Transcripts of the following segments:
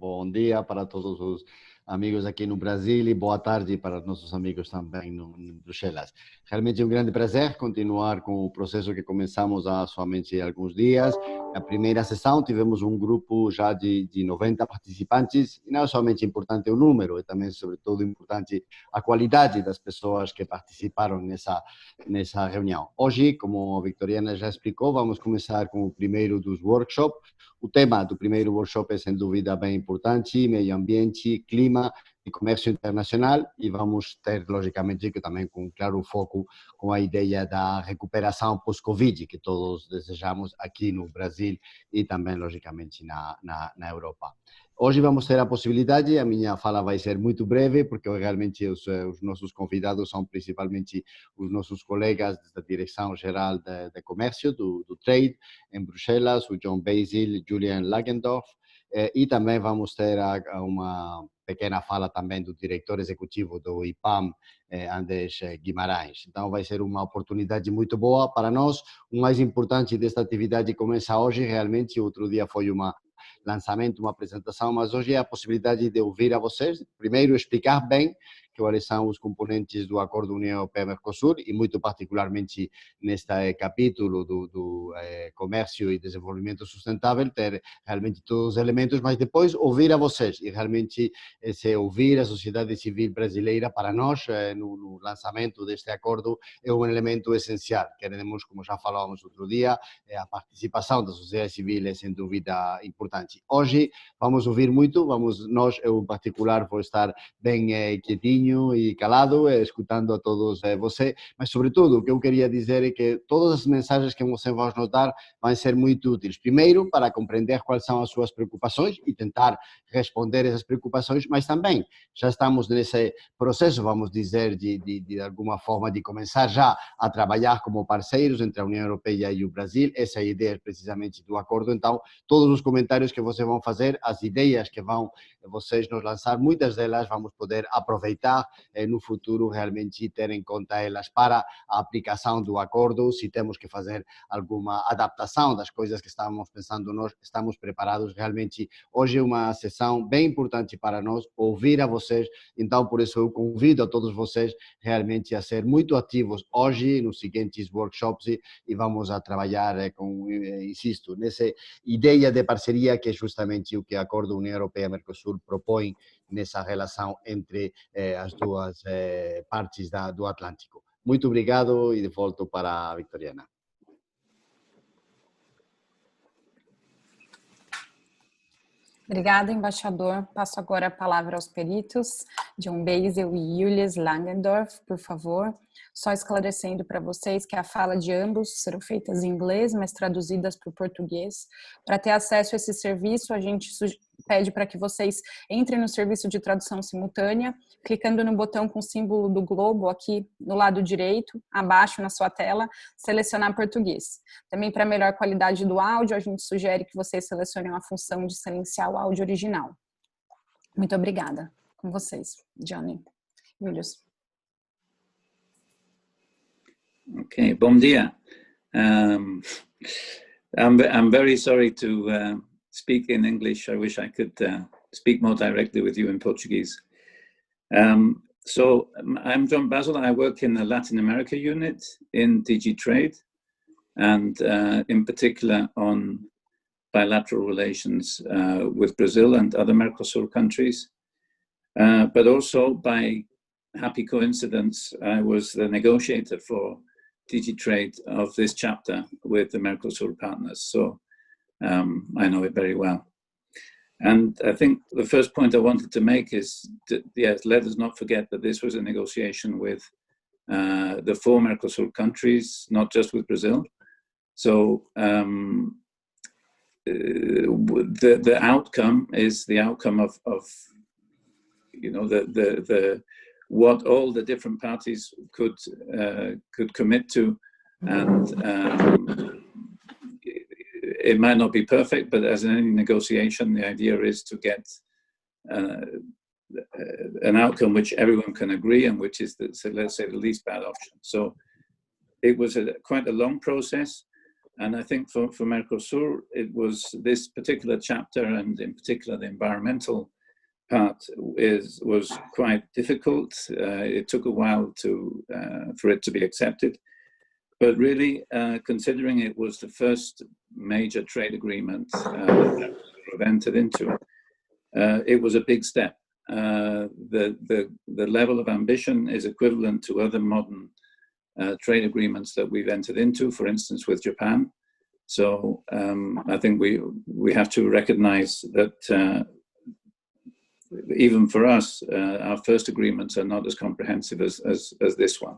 bom dia para todos os amigos aqui no Brasil e boa tarde para nossos amigos também em Bruxelas. Realmente é um grande prazer continuar com o processo que começamos há somente alguns dias. Na primeira sessão tivemos um grupo já de 90 participantes e não é somente importante o número, é também, sobretudo, importante a qualidade das pessoas que participaram nessa reunião. Hoje, como a Victoriana já explicou, vamos começar com o primeiro dos workshops. O tema do primeiro workshop é, sem dúvida, bem importante: meio ambiente, clima e comércio internacional, e vamos ter, logicamente, que também com claro foco com a ideia da recuperação pós-Covid, que todos desejamos aqui no Brasil e também, logicamente, na Europa. Hoje vamos ter a possibilidade, a minha fala vai ser muito breve, porque realmente os nossos convidados são principalmente os nossos colegas da Direção-Geral de Comércio, do Trade, em Bruxelas, o John Basil, Julian Lagendorf, e também vamos ter uma pequena fala também do diretor executivo do IPAM, Andrés Guimarães. Então vai ser uma oportunidade muito boa para nós. O mais importante desta atividade começa hoje, realmente. Outro dia foi lançamento, uma apresentação, mas hoje é a possibilidade de ouvir a vocês, primeiro explicar bem quais são os componentes do Acordo União Europeia-Mercosul e muito particularmente neste capítulo do Comércio e Desenvolvimento Sustentável, ter realmente todos os elementos, mas depois ouvir a vocês e realmente se ouvir a sociedade civil brasileira para nós no lançamento deste acordo é um elemento essencial. Queremos, como já falávamos outro dia, a participação da sociedade civil é sem dúvida importante. Hoje vamos ouvir muito, nós, eu em particular, vou estar bem quietinho e calado, escutando a todos vocês, mas sobretudo o que eu queria dizer é que todas as mensagens que vocês vão nos dar vão ser muito úteis. Primeiro, para compreender quais são as suas preocupações e tentar responder essas preocupações, mas também já estamos nesse processo, vamos dizer, de alguma forma, de começar já a trabalhar como parceiros entre a União Europeia e o Brasil. Essa é a ideia precisamente do acordo. Então, todos os comentários que vocês vão fazer, as ideias que vocês nos lançar, muitas delas vamos poder aproveitar no futuro, realmente ter em conta elas para a aplicação do acordo. Se temos que fazer alguma adaptação das coisas que estávamos pensando, nós estamos preparados. Realmente, hoje é uma sessão bem importante para nós, ouvir a vocês. Então, por isso, eu convido a todos vocês realmente a ser muito ativos hoje nos seguintes workshops e vamos a trabalhar insisto, nessa ideia de parceria que é justamente o que o Acordo União Europeia-Mercosul propõe nessa relação entre as duas partes do Atlântico. Muito obrigado e de volta para a Victoriana. Obrigada, embaixador. Passo agora a palavra aos peritos, John Basil e Julius Langendorf, por favor. Só esclarecendo para vocês que a fala de ambos serão feitas em inglês, mas traduzidas para o português. Para ter acesso a esse serviço, a gente pede para que vocês entrem no serviço de tradução simultânea, clicando no botão com o símbolo do globo aqui no lado direito, abaixo na sua tela, selecionar português. Também, para melhor qualidade do áudio, a gente sugere que vocês selecionem a função de silenciar o áudio original. Muito obrigada. Com vocês, Johnny. Julius. Okay, bom dia. I'm very sorry to speak in English. I wish I could speak more directly with you in Portuguese. So I'm John Basil. I work in the Latin America unit in DG Trade, and in particular on bilateral relations with Brazil and other Mercosul countries. But also, by happy coincidence, I was the negotiator for DG Trade of this chapter with the Mercosul partners. So I know it very well. And I think the first point I wanted to make is that, yes, let us not forget that this was a negotiation with the 4 Mercosul countries, not just with Brazil. So the outcome is the outcome of you know, what all the different parties could commit to, and it might not be perfect, but as in any negotiation, the idea is to get an outcome which everyone can agree and which is, let's say, the least bad option. So it was quite a long process. And I think for Mercosur, it was this particular chapter, and in particular the environmental part was quite difficult. It took a while for it to be accepted. But really, considering it was the first major trade agreement that we've entered into, it was a big step. The level of ambition is equivalent to other modern trade agreements that we've entered into, for instance, with Japan. So I think we have to recognize that even for us, our first agreements are not as comprehensive as this one.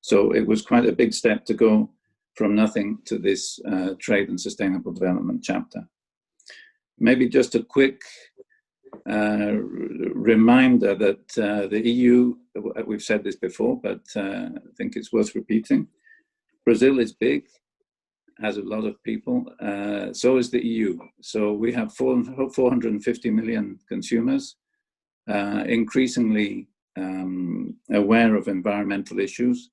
So it was quite a big step to go from nothing to this trade and sustainable development chapter. Maybe just a quick reminder that the EU, we've said this before, but I think it's worth repeating. Brazil is big, has a lot of people, so is the EU. So we have 450 million consumers, increasingly aware of environmental issues.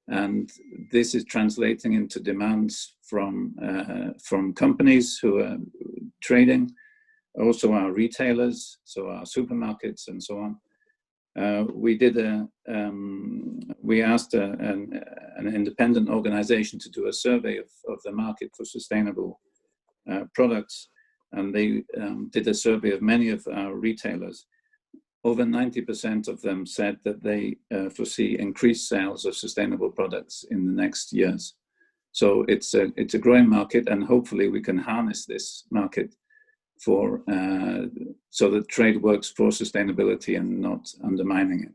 And this is translating into demands from companies who are trading, also our retailers, so our supermarkets and so on. We asked an independent organization to do a survey of the market for sustainable products, and they did a survey of many of our retailers. Over 90% of them said that they foresee increased sales of sustainable products in the next years. So it's a growing market, and hopefully we can harness this market for so that trade works for sustainability and not undermining it.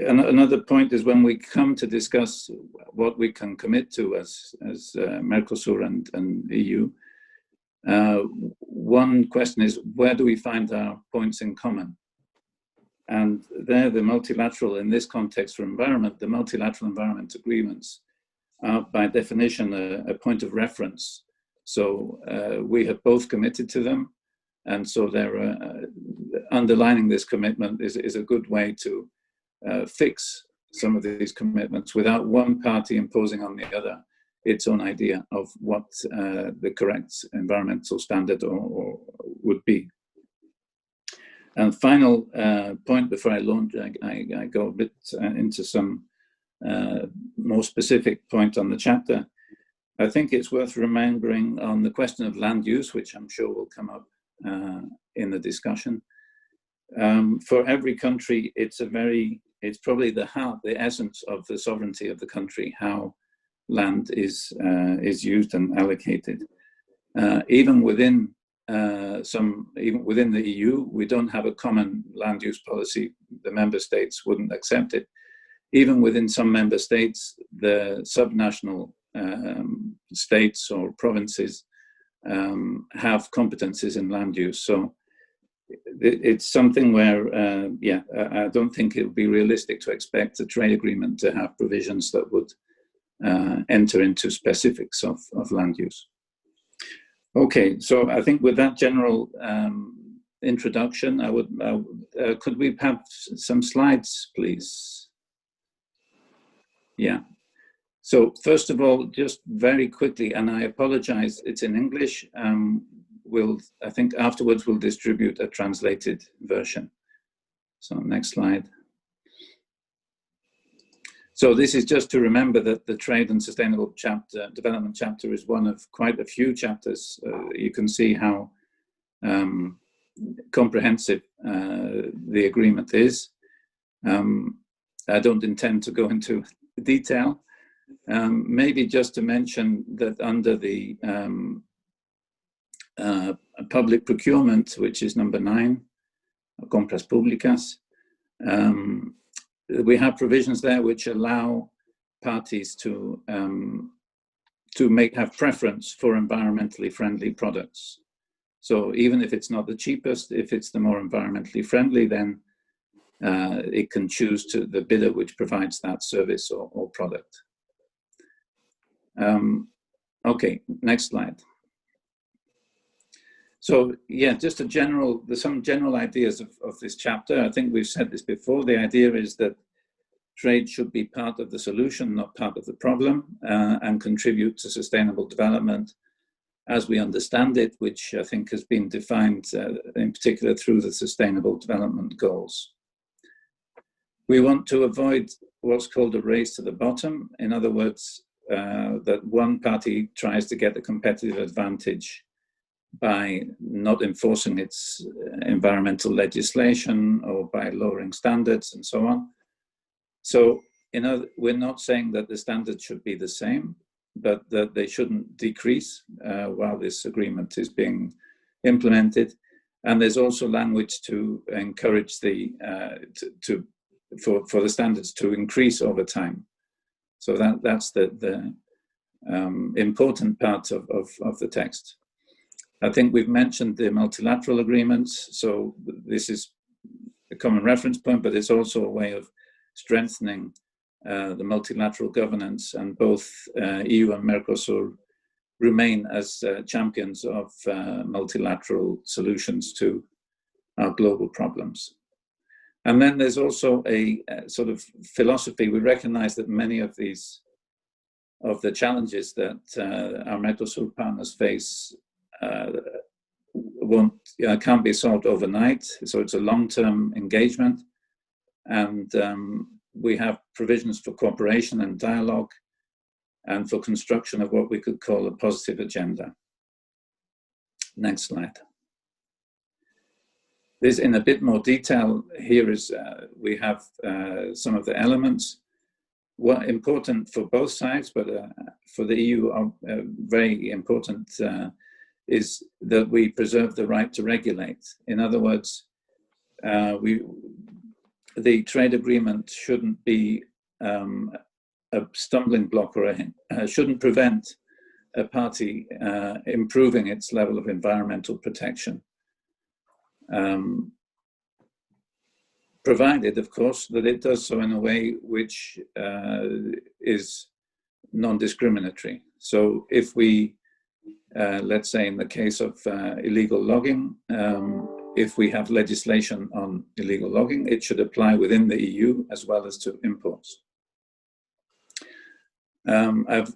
Another point is when we come to discuss what we can commit to as Mercosur and EU. One question is, where do we find our points in common? And there, the multilateral, in this context for environment, the multilateral environment agreements are by definition a point of reference. So we have both committed to them. And so they're underlining this commitment is a good way to fix some of these commitments without one party imposing on the other its own idea of what the correct environmental standard or would be. And final point before I launch, I go a bit into some more specific point on the chapter. I think it's worth remembering on the question of land use, which I'm sure will come up in the discussion. For every country, it's probably the heart, the essence of the sovereignty of the country, how land is used and allocated. Even within the EU, we don't have a common land use policy. The member states wouldn't accept it. Even within some member states, the subnational states or provinces have competencies in land use. So it's something where, I don't think it would be realistic to expect a trade agreement to have provisions that would enter into specifics of land use. Okay, so I think with that general introduction, could we have some slides, please? Yeah. So first of all, just very quickly, and I apologize, it's in English. I think afterwards we'll distribute a translated version. So next slide. So this is just to remember that the trade and sustainable development chapter is one of quite a few chapters. You can see how comprehensive the agreement is. I don't intend to go into detail. Maybe just to mention that under the public procurement, which is number 9, compras públicas, we have provisions there which allow parties to have preference for environmentally friendly products. So even if it's not the cheapest, if it's the more environmentally friendly, then it can choose to the bidder which provides that service or product. Okay, next slide. So yeah, just there's some general ideas of this chapter. I think we've said this before. The idea is that Trade should be part of the solution, not part of the problem, and contribute to sustainable development as we understand it, which I think has been defined in particular through the Sustainable Development Goals. We want to avoid what's called a race to the bottom. In other words, that one party tries to get a competitive advantage by not enforcing its environmental legislation or by lowering standards and so on. So, we're not saying that the standards should be the same, but that they shouldn't decrease while this agreement is being implemented. And there's also language to encourage for the standards to increase over time. So that's the important part of the text. I think we've mentioned the multilateral agreements. So this is a common reference point, but it's also a way of strengthening the multilateral governance, and both EU and Mercosul remain as champions of multilateral solutions to our global problems. And then there's also a sort of philosophy. We recognize that many of the challenges that our Mercosul partners face can't be solved overnight. So it's a long-term engagement, and we have provisions for cooperation and dialogue, and for construction of what we could call a positive agenda. Next slide. This in a bit more detail. Here is, we have some of the elements. What important for both sides, but for the EU, very important is that we preserve the right to regulate. In other words, the trade agreement shouldn't be a stumbling block, or shouldn't prevent a party improving its level of environmental protection. Provided, of course, that it does so in a way which is non-discriminatory. So if we, let's say in the case of illegal logging, if we have legislation on illegal logging, it should apply within the EU as well as to imports. I've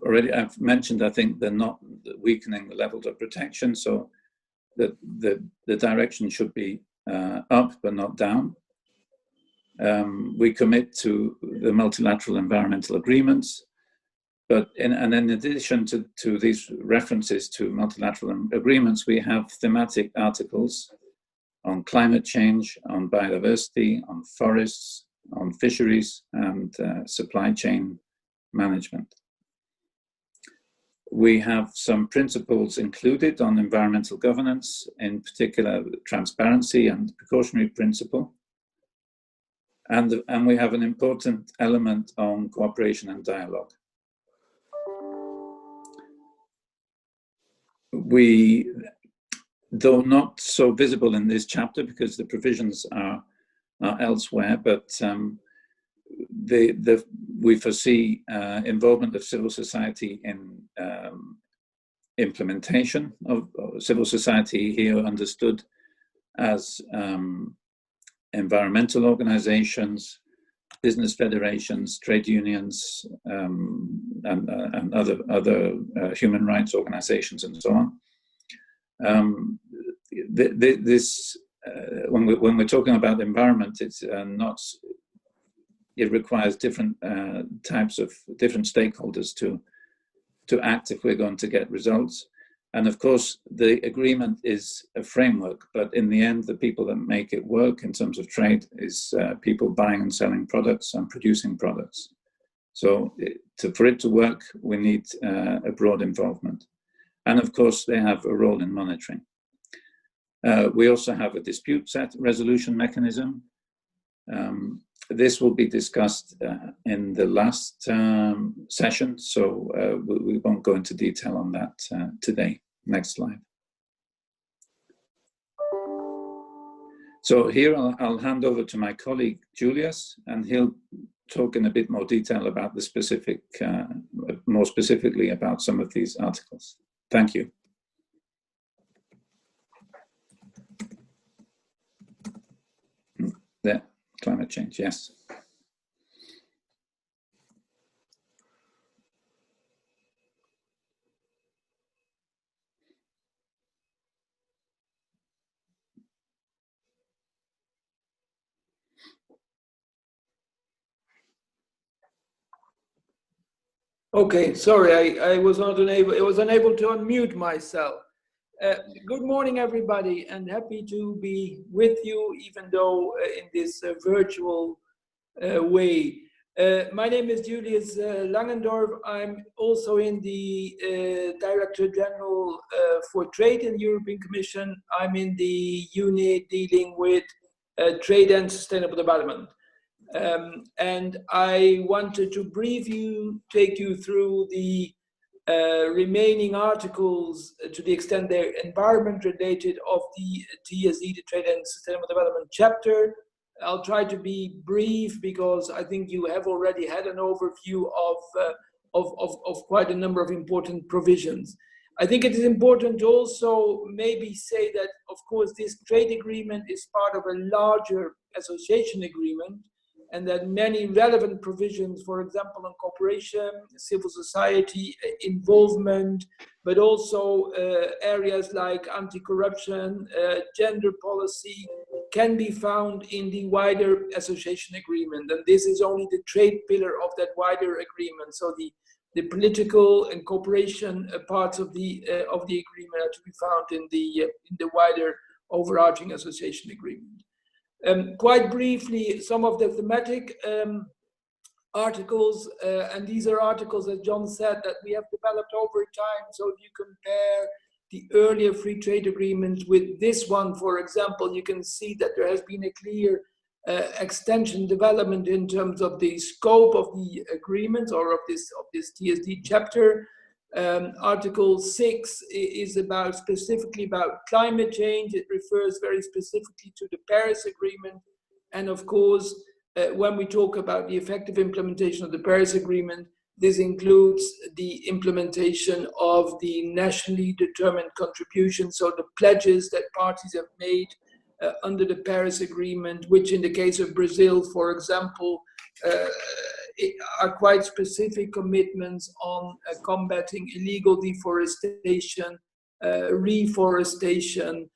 mentioned, I think, they're not weakening the levels of protection, so the direction should be up but not down. We commit to the multilateral environmental agreements, and in addition to these references to multilateral agreements, we have thematic articles on climate change, on biodiversity, on forests, on fisheries, and supply chain management. We have some principles included on environmental governance, in particular transparency and precautionary principle. And we have an important element on cooperation and dialogue. Though not so visible in this chapter because the provisions are elsewhere, but we foresee involvement of civil society in implementation of civil society, here understood as environmental organizations, business federations, trade unions, and other human rights organizations, and so on. When we're talking about the environment, it's not. It requires different types of different stakeholders to act if we're going to get results. And of course, the agreement is a framework, but in the end, the people that make it work in terms of trade is people buying and selling products and producing products. So for it to work, we need a broad involvement. And of course, they have a role in monitoring. We also have a dispute resolution mechanism. This will be discussed in the last session, so we won't go into detail on that today. Next slide. So here I'll hand over to my colleague Julius, and he'll talk in a bit more detail about the specific, more specifically about some of these articles. Thank you. Yeah, climate change, yes. Okay, sorry, I was not unable. I was unable to unmute myself. Good morning, everybody, and happy to be with you, even though in this virtual way. My name is Julius Langendorf. I'm also in the Director General for Trade in the European Commission. I'm in the unit dealing with trade and sustainable development. And I wanted to take you through the remaining articles to the extent they're environment related of the TSD, the Trade and Sustainable Development chapter. I'll try to be brief because I think you have already had an overview of quite a number of important provisions. I think it is important to also maybe say that, of course, this trade agreement is part of a larger association agreement, and that many relevant provisions, for example, on cooperation, civil society involvement, but also areas like anti-corruption, gender policy, can be found in the wider association agreement. And this is only the trade pillar of that wider agreement. So the political and cooperation parts of the agreement are to be found in the wider overarching association agreement. Quite briefly, some of the thematic articles, and these are articles, as John said, that we have developed over time. So if you compare the earlier free trade agreements with this one, for example, you can see that there has been a clear extension development in terms of the scope of the agreement or of this TSD chapter. Article 6 is specifically about climate change. It refers very specifically to the Paris Agreement. And of course, when we talk about the effective implementation of the Paris Agreement, this includes the implementation of the nationally determined contributions, so the pledges that parties have made under the Paris Agreement, which in the case of Brazil, for example, are quite specific commitments on combating illegal deforestation, reforestation,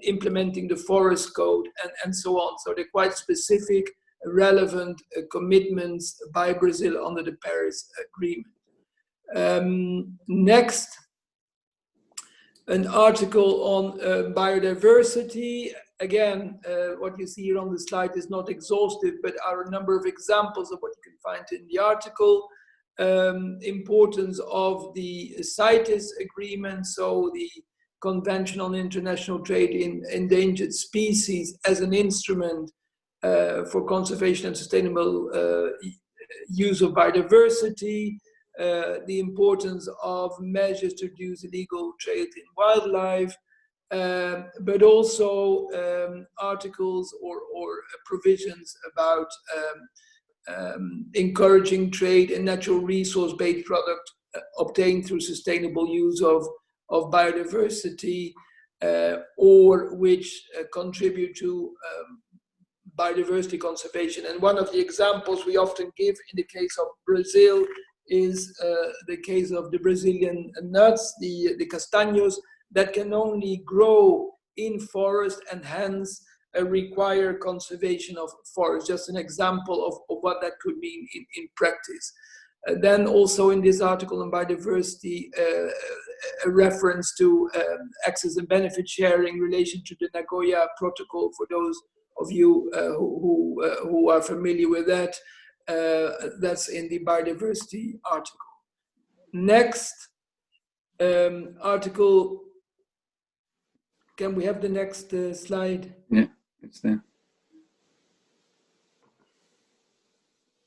implementing the forest code, and so on. So they're quite specific, relevant commitments by Brazil under the Paris Agreement. Next, an article on biodiversity. Again, what you see here on the slide is not exhaustive, but are a number of examples of what you can find in the article. Importance of the CITES agreement, so the Convention on International Trade in Endangered Species, as an instrument for conservation and sustainable use of biodiversity. The importance of measures to reduce illegal trade in wildlife, but also articles or provisions about encouraging trade in natural resource-based products obtained through sustainable use of biodiversity, or which contribute to biodiversity conservation. And one of the examples we often give in the case of Brazil is the case of the Brazilian nuts, the castaños, that can only grow in forest and hence require conservation of forest. Just an example of what that could mean in practice. Then also in this article on biodiversity, a reference to access and benefit sharing in relation to the Nagoya Protocol, for those of you who are familiar with that. That's in the biodiversity article. Next article, can we have the next slide? Yeah, it's there.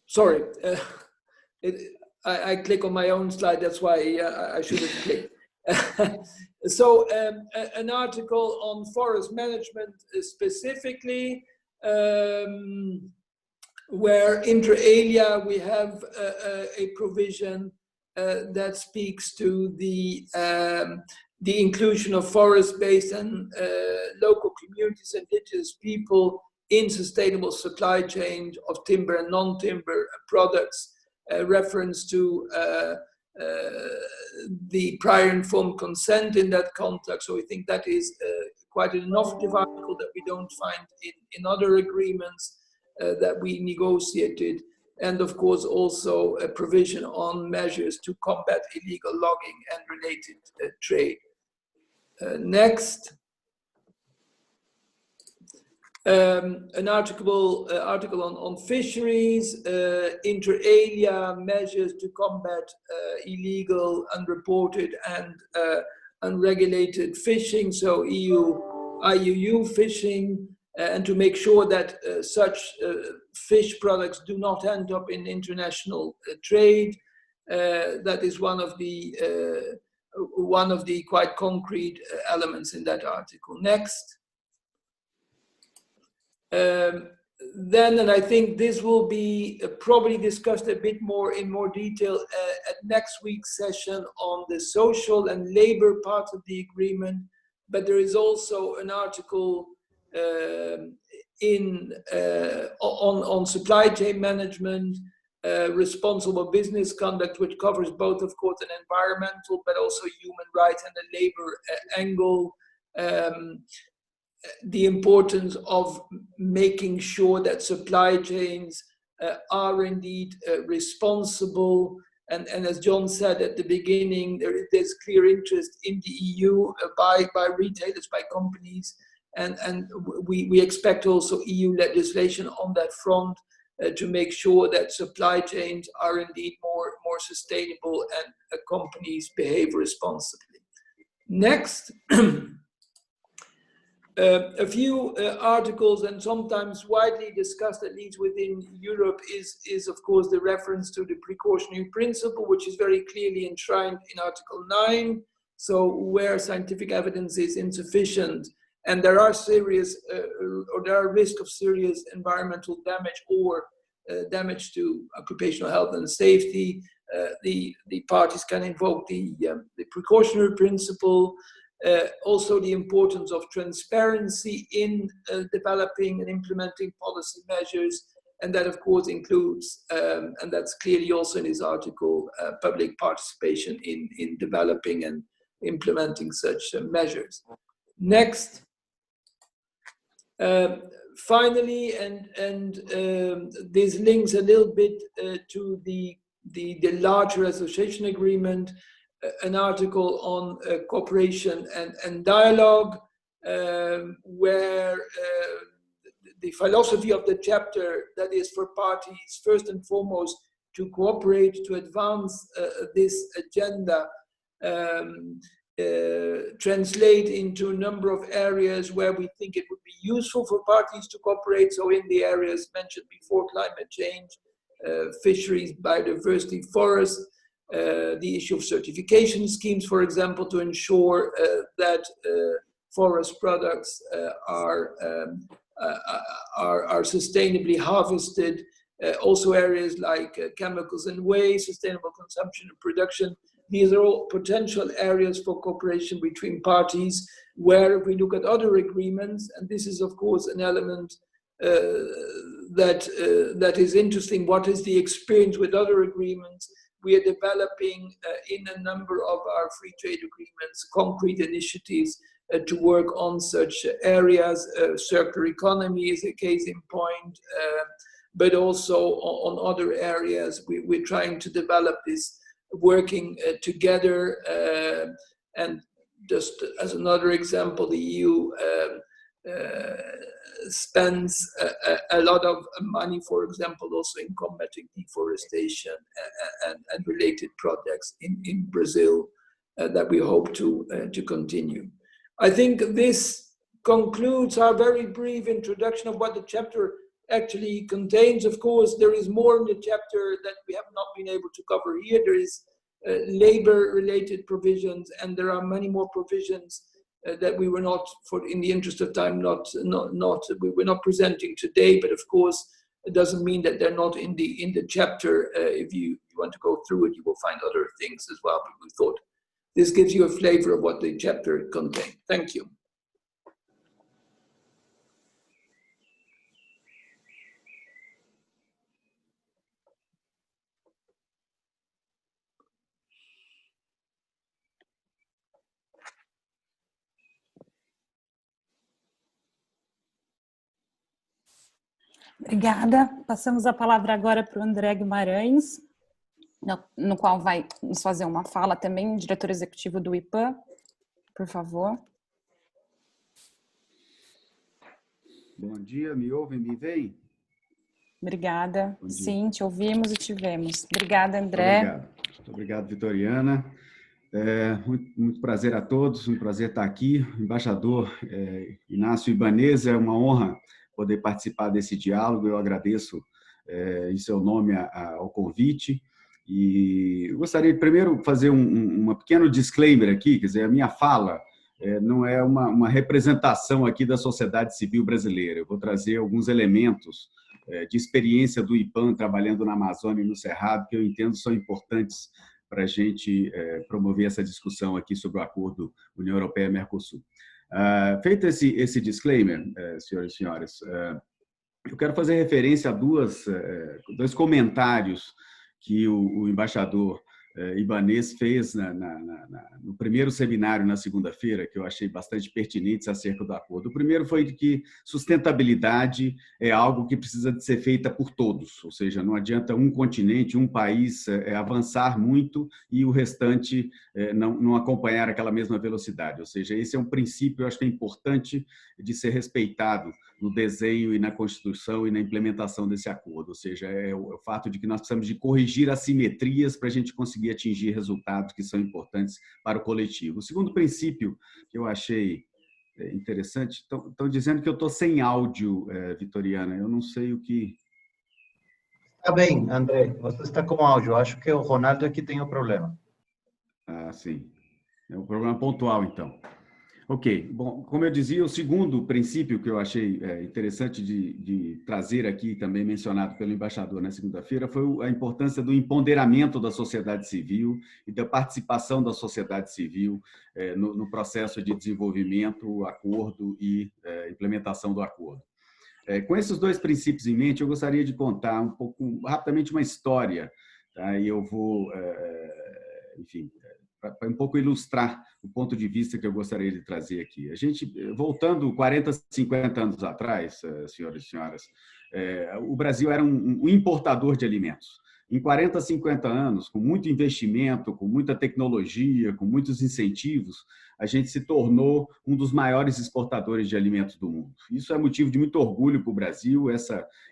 Sorry, I click on my own slide, that's why I should have clicked. So an article on forest management specifically, where inter alia we have a provision that speaks to the inclusion of forest-based and local communities and indigenous people in sustainable supply chain of timber and non-timber products, reference to the prior informed consent in that context. So we think that is quite an innovative article that we don't find in other agreements that we negotiated and of course also a provision on measures to combat illegal logging and related trade. Next. An article on fisheries, inter alia measures to combat illegal, unreported and unregulated fishing, so IUU fishing, and to make sure that such fish products do not end up in international trade. That is one of the quite concrete elements in that article. Next. Then, and I think this will be probably discussed a bit more in more detail at next week's session on the social and labor part of the agreement, but there is also an article on supply chain management, responsible business conduct, which covers both, of course, an environmental but also human rights and a labor angle. The importance of making sure that supply chains are indeed responsible. And as John said at the beginning, there's clear interest in the EU by retailers, by companies. And we expect also EU legislation on that front to make sure that supply chains are indeed more sustainable and companies behave responsibly. Next. A few articles, and sometimes widely discussed, at least within Europe, is of course the reference to the precautionary principle, which is very clearly enshrined in Article 9. So where scientific evidence is insufficient and there are serious or there are risk of serious environmental damage or damage to occupational health and safety, the parties can invoke the precautionary principle. Also the importance of transparency in developing and implementing policy measures, and that of course includes, and that's clearly also in this article, public participation in developing and implementing such measures. Next. Finally, and this links a little bit to the larger association agreement, an article on cooperation and dialogue, where the philosophy of the chapter, that is for parties first and foremost to cooperate to advance this agenda, translate into a number of areas where we think it would be useful for parties to cooperate. So in the areas mentioned before, climate change, fisheries, biodiversity, forests, the issue of certification schemes, for example, to ensure that forest products are sustainably harvested. Also areas like chemicals and waste, sustainable consumption and production. These are all potential areas for cooperation between parties, where if we look at other agreements, and this is of course an element that is interesting, what is the experience with other agreements? We are developing in a number of our free trade agreements concrete initiatives to work on such areas. Circular economy is a case in point, but also on other areas. We're trying to develop this working together. And just as another example, the EU spends a lot of money, for example, also in combating deforestation and related projects in Brazil that we hope to continue. I think this concludes our very brief introduction of what the chapter actually contains. Of course, there is more in the chapter that we have not been able to cover here. There is labor-related provisions, and there are many more provisions that we were not, in the interest of time, we're not presenting today. But of course, it doesn't mean that they're not in the chapter. If you want to go through it, you will find other things as well. But we thought this gives you a flavor of what the chapter contained. Thank you. Obrigada. Passamos a palavra agora para o André Guimarães, no qual vai nos fazer uma fala também, diretor executivo do IPAM, por favor. Bom dia, me ouvem, me veem? Obrigada. Sim, te ouvimos e te vemos. Obrigada, André. Obrigado. Muito obrigado, Vitoriana. Muito prazer a todos, um prazer estar aqui. Embaixador Inácio Ibanez, é uma honra poder participar desse diálogo. Eu agradeço em seu nome ao convite. E eu gostaria de primeiro fazer um pequeno disclaimer aqui, quer dizer, a minha fala não é uma representação aqui da sociedade civil brasileira. Eu vou trazer alguns elementos de experiência do IPAM trabalhando na Amazônia e no Cerrado, que eu entendo são importantes para a gente promover essa discussão aqui sobre o Acordo União Europeia-Mercosul. Feito esse disclaimer, senhoras e senhores, eu quero fazer referência a dois comentários que o embaixador Ibanez fez no primeiro seminário na segunda-feira, que eu achei bastante pertinentes acerca do acordo. O primeiro foi de que sustentabilidade é algo que precisa de ser feita por todos, ou seja, não adianta um continente, um país avançar muito e o restante não acompanhar aquela mesma velocidade. Ou seja, esse é um princípio, eu acho que é importante de ser respeitado no desenho e na construção e na implementação desse acordo. Ou seja, é o fato de que nós precisamos de corrigir assimetrias para a gente conseguir atingir resultados que são importantes para o coletivo. O segundo princípio que eu achei interessante, estão dizendo que eu estou sem áudio, Vitoriana, eu não sei o que... Está bem, André, você está com áudio, acho que o Ronaldo aqui tem o problema. Ah, sim, é um problema pontual, então. Ok, bom, como eu dizia, o segundo princípio que eu achei interessante de trazer aqui, também mencionado pelo embaixador na segunda-feira, foi a importância do empoderamento da sociedade civil e da participação da sociedade civil no processo de desenvolvimento, acordo e implementação do acordo. Com esses dois princípios em mente, eu gostaria de contar um pouco, rapidamente, uma história, tá? E eu vou, enfim, para um pouco ilustrar o ponto de vista que eu gostaria de trazer aqui. A gente, voltando 40, 50 anos atrás, senhores e senhoras, o Brasil era um importador de alimentos. Em 40, 50 anos, com muito investimento, com muita tecnologia, com muitos incentivos, a gente se tornou um dos maiores exportadores de alimentos do mundo. Isso é motivo de muito orgulho para o Brasil.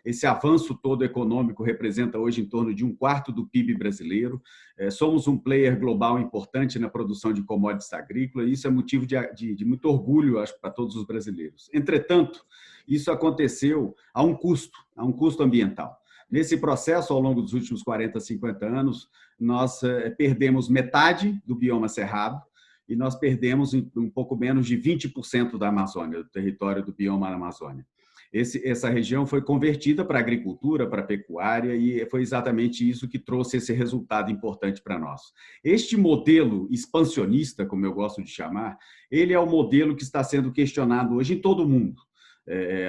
Esse avanço todo econômico representa hoje em torno de 1/4 do PIB brasileiro. Somos um player global importante na produção de commodities agrícolas e isso é motivo de muito orgulho, acho, para todos os brasileiros. Entretanto, isso aconteceu a um custo ambiental. Nesse processo, ao longo dos últimos 40, 50 anos, nós perdemos metade do bioma cerrado e nós perdemos um pouco menos de 20% da Amazônia, do território do bioma da Amazônia. Essa região foi convertida para a agricultura, para a pecuária, e foi exatamente isso que trouxe esse resultado importante para nós. Este modelo expansionista, como eu gosto de chamar, ele é o modelo que está sendo questionado hoje em todo o mundo.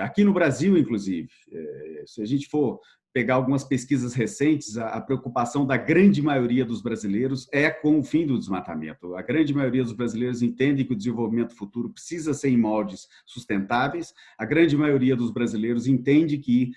Aqui no Brasil, inclusive, se a gente for pegar algumas pesquisas recentes, a preocupação da grande maioria dos brasileiros é com o fim do desmatamento. A grande maioria dos brasileiros entende que o desenvolvimento futuro precisa ser em moldes sustentáveis. A grande maioria dos brasileiros entende que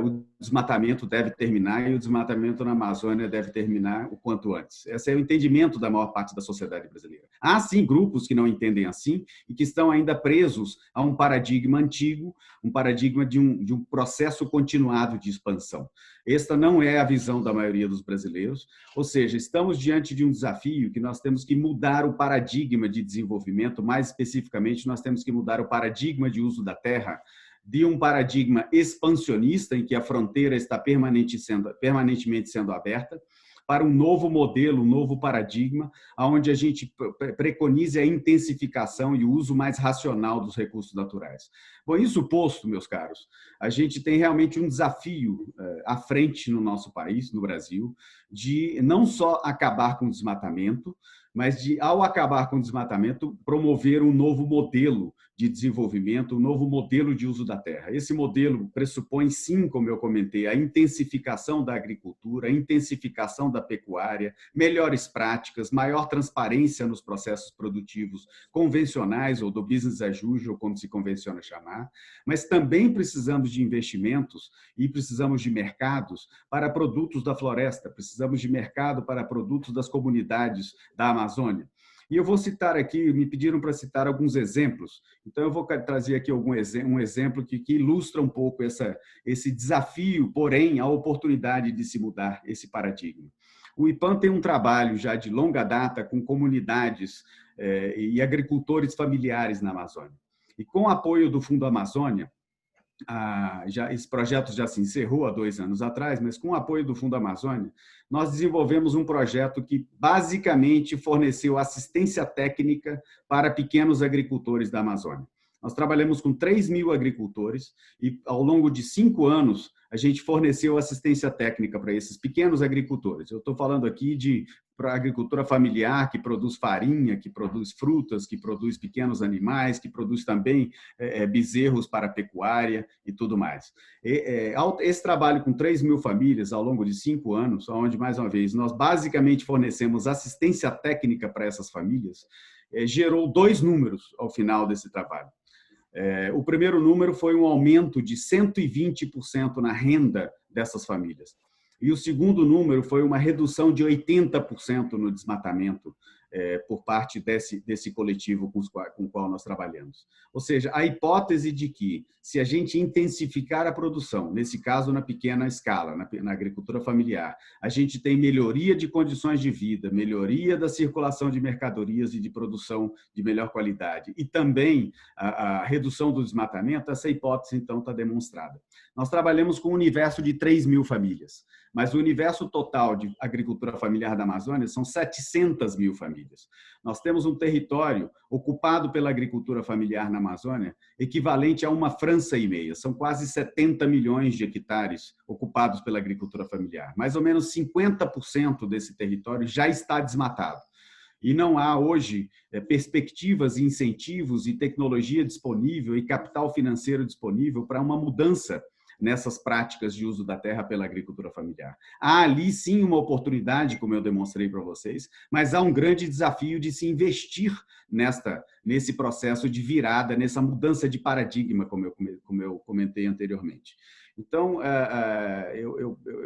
o desmatamento deve terminar e o desmatamento na Amazônia deve terminar o quanto antes. Esse é o entendimento da maior parte da sociedade brasileira. Há, sim, grupos que não entendem assim e que estão ainda presos a um paradigma antigo, um paradigma de um processo continuado de expansão. Esta não é a visão da maioria dos brasileiros, ou seja, estamos diante de um desafio que nós temos que mudar o paradigma de desenvolvimento, mais especificamente, nós temos que mudar o paradigma de uso da terra de um paradigma expansionista, em que a fronteira está permanentemente sendo aberta, para um novo modelo, um novo paradigma, onde a gente preconize a intensificação e o uso mais racional dos recursos naturais. Bom, isso posto, meus caros, a gente tem realmente um desafio à frente no nosso país, no Brasil, de não só acabar com o desmatamento, mas de, ao acabar com o desmatamento, promover um novo modelo de desenvolvimento, um novo modelo de uso da terra. Esse modelo pressupõe, sim, como eu comentei, a intensificação da agricultura, a intensificação da pecuária, melhores práticas, maior transparência nos processos produtivos convencionais ou do business as usual, como se convenciona chamar, mas também precisamos de investimentos e precisamos de mercados para produtos da floresta, precisamos de mercado para produtos das comunidades da Amazônia. E eu vou citar aqui, me pediram para citar alguns exemplos, então eu vou trazer aqui um exemplo que ilustra um pouco esse desafio, porém, a oportunidade de se mudar esse paradigma. O IPAM tem um trabalho já de longa data com comunidades e agricultores familiares na Amazônia. E com o apoio do Fundo Amazônia, esse projeto já se encerrou há 2 anos atrás, mas com o apoio do Fundo Amazônia, nós desenvolvemos um projeto que basicamente forneceu assistência técnica para pequenos agricultores da Amazônia. Nós trabalhamos com 3.000 agricultores e, ao longo de 5 anos, a gente forneceu assistência técnica para esses pequenos agricultores. Eu estou falando aqui para a agricultura familiar, que produz farinha, que produz frutas, que produz pequenos animais, que produz também bezerros para a pecuária e tudo mais. Esse trabalho com 3.000 famílias ao longo de 5 anos, onde, mais uma vez, nós basicamente fornecemos assistência técnica para essas famílias, gerou 2 números ao final desse trabalho. O primeiro número foi um aumento de 120% na renda dessas famílias. E o segundo número foi uma redução de 80% no desmatamento por parte desse coletivo com o qual nós trabalhamos. Ou seja, a hipótese de que, se a gente intensificar a produção, nesse caso na pequena escala, na agricultura familiar, a gente tem melhoria de condições de vida, melhoria da circulação de mercadorias e de produção de melhor qualidade, e também a redução do desmatamento, essa hipótese, então, está demonstrada. Nós trabalhamos com um universo de 3.000 famílias, mas o universo total de agricultura familiar da Amazônia são 700.000 famílias. Nós temos um território ocupado pela agricultura familiar na Amazônia equivalente a uma França e meia. São quase 70 milhões de hectares ocupados pela agricultura familiar. Mais ou menos 50% desse território já está desmatado. E não há hoje perspectivas, incentivos e tecnologia disponível e capital financeiro disponível para uma mudança nessas práticas de uso da terra pela agricultura familiar. Há ali, sim, uma oportunidade, como eu demonstrei para vocês, mas há um grande desafio de se investir nesse processo de virada, nessa mudança de paradigma, como eu comentei anteriormente. Então,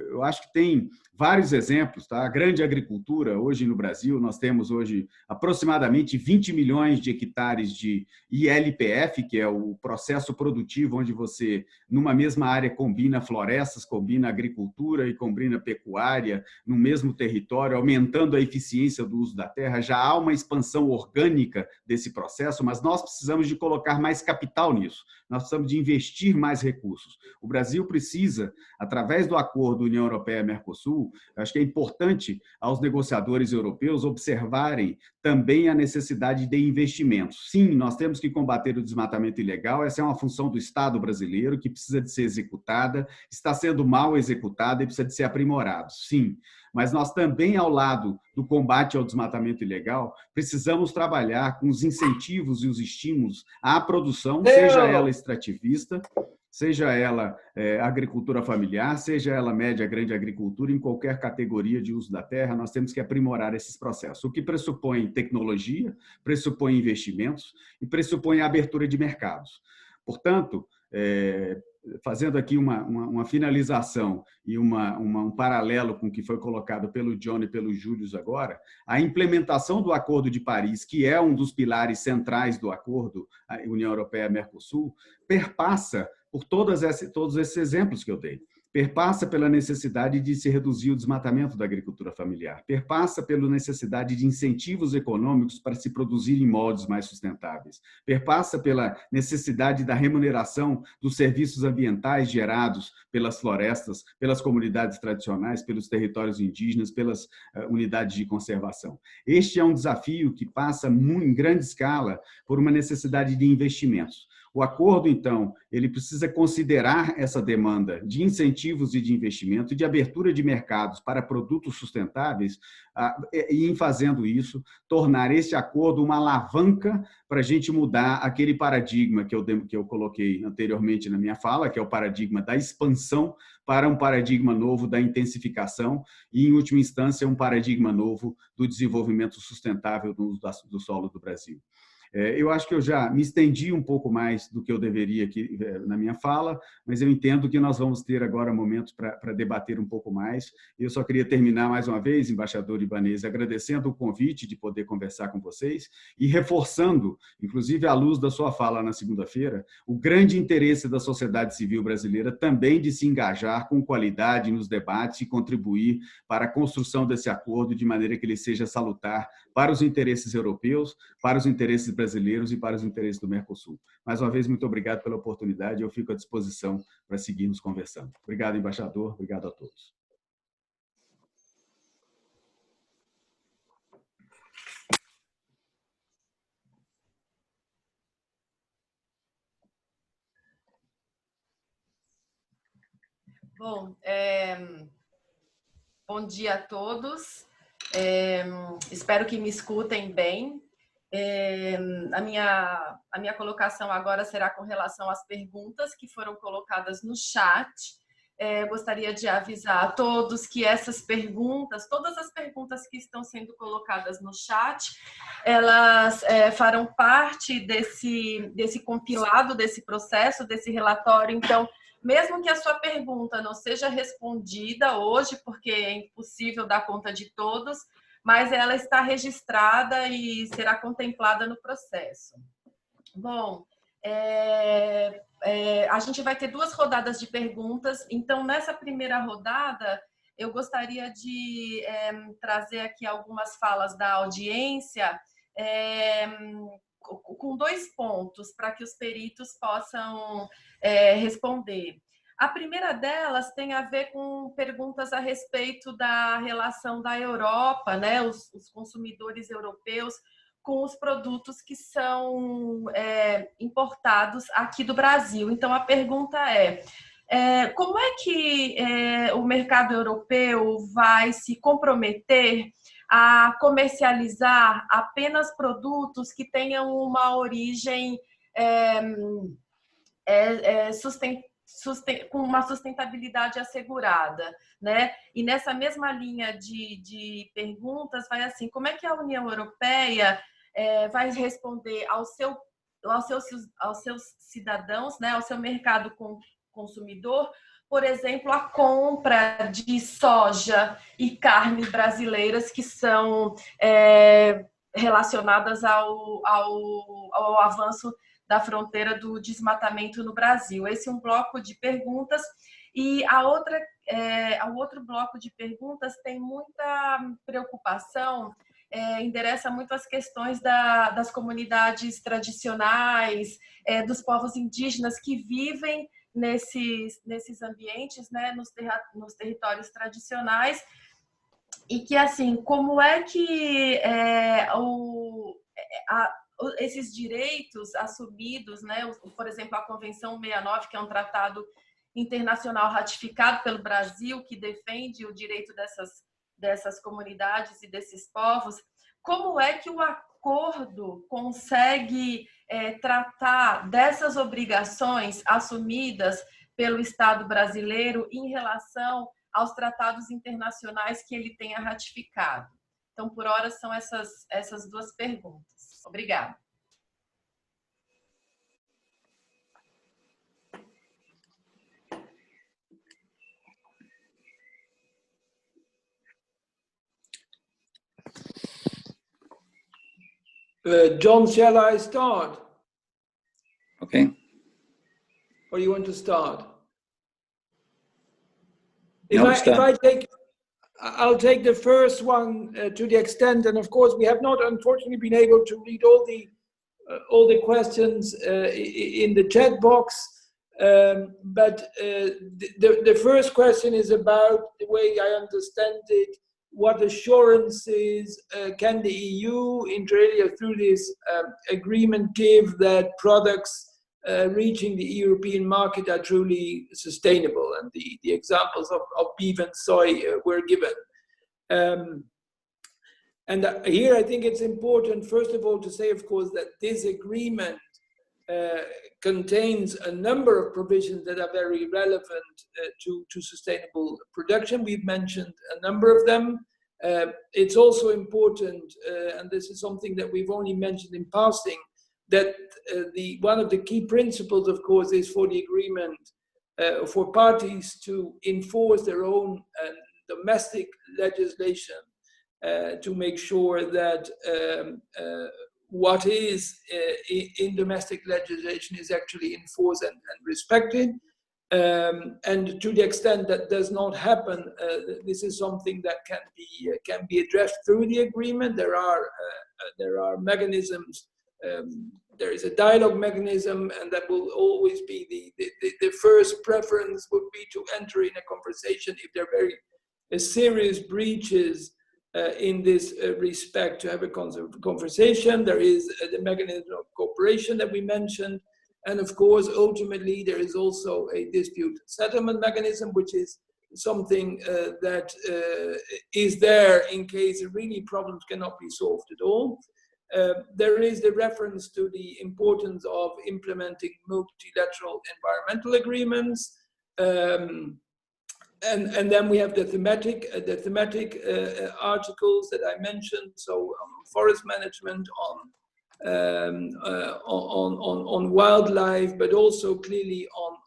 eu acho que tem vários exemplos. Tá? A grande agricultura, hoje no Brasil, nós temos hoje aproximadamente 20 milhões de hectares de ILPF, que é o processo produtivo onde você, numa mesma área, combina florestas, combina agricultura e combina pecuária no mesmo território, aumentando a eficiência do uso da terra. Já há uma expansão orgânica desse processo, mas nós precisamos de colocar mais capital nisso. Nós precisamos de investir mais recursos. O Brasil precisa, através do Acordo União Europeia-Mercosul, acho que é importante aos negociadores europeus observarem também a necessidade de investimentos. Sim, nós temos que combater o desmatamento ilegal, essa é uma função do Estado brasileiro que precisa de ser executada, está sendo mal executada e precisa de ser aprimorado, sim. Mas nós também, ao lado do combate ao desmatamento ilegal, precisamos trabalhar com os incentivos e os estímulos à produção, seja ela extrativista, seja ela agricultura familiar, seja ela média, grande agricultura, em qualquer categoria de uso da terra, nós temos que aprimorar esses processos, o que pressupõe tecnologia, pressupõe investimentos e pressupõe a abertura de mercados. Portanto, fazendo aqui uma finalização e um paralelo com o que foi colocado pelo John e pelo Júlio agora, a implementação do Acordo de Paris, que é um dos pilares centrais do Acordo União Europeia-Mercosul, perpassa por todos esses exemplos que eu dei. Perpassa pela necessidade de se reduzir o desmatamento da agricultura familiar. Perpassa pela necessidade de incentivos econômicos para se produzir em moldes mais sustentáveis. Perpassa pela necessidade da remuneração dos serviços ambientais gerados pelas florestas, pelas comunidades tradicionais, pelos territórios indígenas, pelas unidades de conservação. Este é um desafio que passa em grande escala por uma necessidade de investimentos. O acordo, então, ele precisa considerar essa demanda de incentivos e de investimento, de abertura de mercados para produtos sustentáveis, e, em fazendo isso, tornar esse acordo uma alavanca para a gente mudar aquele paradigma que eu coloquei anteriormente na minha fala, que é o paradigma da expansão, para um paradigma novo da intensificação e, em última instância, um paradigma novo do desenvolvimento sustentável do uso do solo do Brasil. Eu acho que eu já me estendi um pouco mais do que eu deveria aqui na minha fala, mas eu entendo que nós vamos ter agora momentos para debater um pouco mais. Eu só queria terminar mais uma vez, embaixador Ibanez, agradecendo o convite de poder conversar com vocês e reforçando, inclusive à luz da sua fala na segunda-feira, o grande interesse da sociedade civil brasileira também de se engajar com qualidade nos debates e contribuir para a construção desse acordo de maneira que ele seja salutar para os interesses europeus, para os interesses brasileiros e para os interesses do Mercosul. Mais uma vez, muito obrigado pela oportunidade. Eu fico à disposição para seguirmos conversando. Obrigado, embaixador. Obrigado a todos. Bom, bom dia a todos. Espero que me escutem bem. A minha colocação agora será com relação às perguntas que foram colocadas no chat. Gostaria de avisar a todos que essas perguntas, todas as perguntas que estão sendo colocadas no chat, elas farão parte desse compilado, desse processo, desse relatório. Então, mesmo que a sua pergunta não seja respondida hoje, porque é impossível dar conta de todos, mas ela está registrada e será contemplada no processo. Bom, a gente vai ter 2 rodadas de perguntas, então nessa primeira rodada eu gostaria de trazer aqui algumas falas da audiência com 2 pontos para que os peritos possam responder. A primeira delas tem a ver com perguntas a respeito da relação da Europa, né, os consumidores europeus, com os produtos que são importados aqui do Brasil. Então, a pergunta como é que o mercado europeu vai se comprometer a comercializar apenas produtos que tenham uma origem com uma sustentabilidade assegurada, né? E nessa mesma linha de perguntas vai assim: como é que a União Europeia vai responder aos seus cidadãos, né, ao seu mercado consumidor, por exemplo, a compra de soja e carne brasileiras que são relacionadas ao avanço da fronteira do desmatamento no Brasil. Esse é um bloco de perguntas. E o outro bloco de perguntas tem muita preocupação, endereça muito as questões das comunidades tradicionais, dos povos indígenas que vivem nesses ambientes, né, nos territórios tradicionais, e que, assim, como é que esses direitos assumidos, né, por exemplo, a Convenção 69, que é um tratado internacional ratificado pelo Brasil, que defende o direito dessas comunidades e desses povos, como é que o acordo consegue tratar dessas obrigações assumidas pelo Estado brasileiro em relação aos tratados internacionais que ele tenha ratificado? Então, por hora, são essas 2 perguntas. Obrigada. John, shall I start? Okay. Or you want to start? No, I'll take the first one to the extent, and of course we have not unfortunately been able to read all the questions in the chat box, but the first question is about, the way I understand it, what assurances can the EU, inter alia, through this agreement, give that products reaching the European market are truly sustainable. And the examples of beef and soy were given. And here I think it's important, first of all, to say, of course, that this agreement contains a number of provisions that are very relevant to sustainable production. We've mentioned a number of them. It's also important, and this is something that we've only mentioned in passing, that one of the key principles, of course, is for the agreement for parties to enforce their own domestic legislation to make sure that what is in domestic legislation is actually enforced and respected. And to the extent that does not happen, this is something that can be addressed through the agreement. There are mechanisms. There is a dialogue mechanism, and that will always be the first preference would be to enter in a conversation if there are very serious breaches in this respect, to have a conversation. There is the mechanism of cooperation that we mentioned. And of course, ultimately, there is also a dispute settlement mechanism, which is something that is there in case really problems cannot be solved at all. There is the reference to the importance of implementing multilateral environmental agreements. And then we have the thematic articles that I mentioned. So on forest management, on wildlife, but also clearly on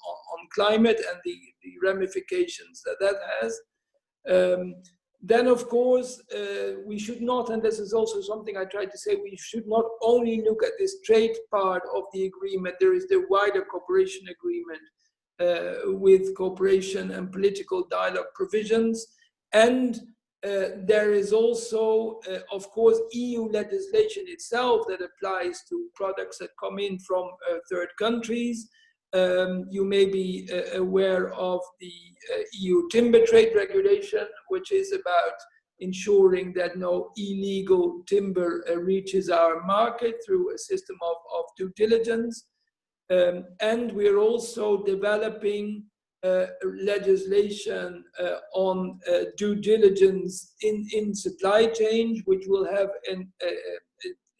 climate and the ramifications that has. Then, of course, we should not, and this is also something I tried to say, we should not only look at this trade part of the agreement. There is the wider cooperation agreement with cooperation and political dialogue provisions. And there is also, of course, EU legislation itself that applies to products that come in from third countries. You may be aware of the EU timber trade regulation, which is about ensuring that no illegal timber reaches our market through a system of due diligence. And we're also developing legislation on due diligence in supply chains, which will have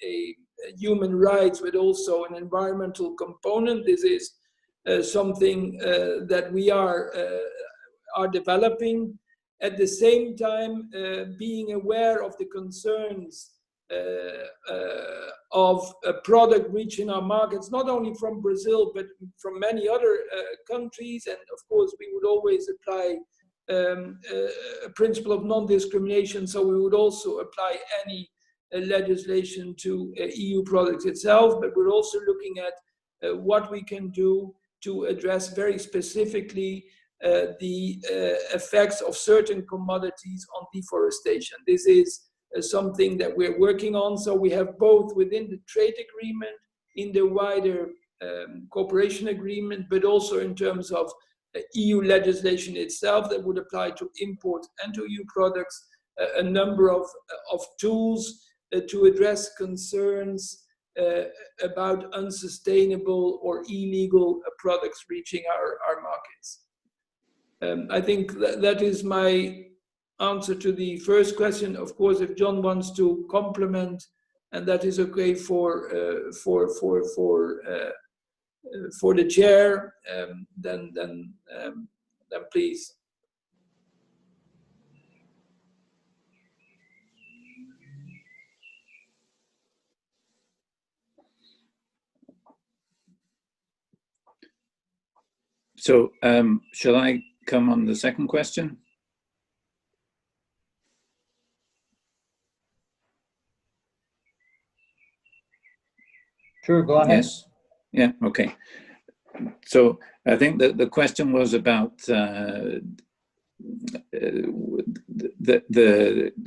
a human rights, but also an environmental component. This is something that we are developing. At the same time, being aware of the concerns of a product reaching our markets, not only from Brazil, but from many other countries. And of course, we would always apply a principle of non-discrimination. So we would also apply any legislation to EU products itself, but we're also looking at what we can do to address very specifically the effects of certain commodities on deforestation. This is something that we're working on. So we have both within the trade agreement, in the wider cooperation agreement, but also in terms of EU legislation itself that would apply to import and to EU products, a number of tools to address concerns about unsustainable or illegal products reaching our markets. I think that is my answer to the first question. Of course, if John wants to complement, and that is okay for the chair, then please. So, shall I come on the second question? Sure, go ahead. Yes. Yeah, okay. So I think that the question was about the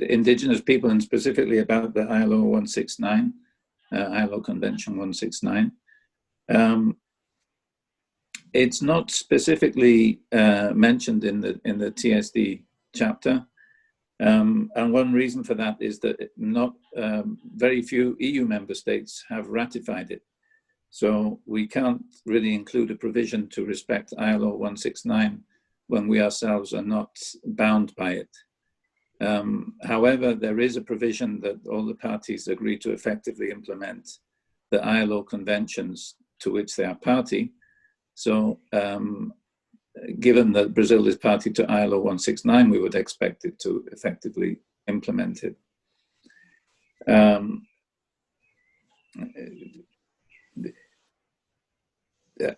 indigenous people, and specifically about the ILO 169, ILO Convention 169. It's not specifically mentioned in the TSD chapter, and one reason for that is that not very few EU member states have ratified it. So we can't really include a provision to respect ILO 169 when we ourselves are not bound by it. However, there is a provision that all the parties agree to effectively implement the ILO conventions to which they are party. So given that Brazil is party to ILO 169, we would expect it to effectively implement it.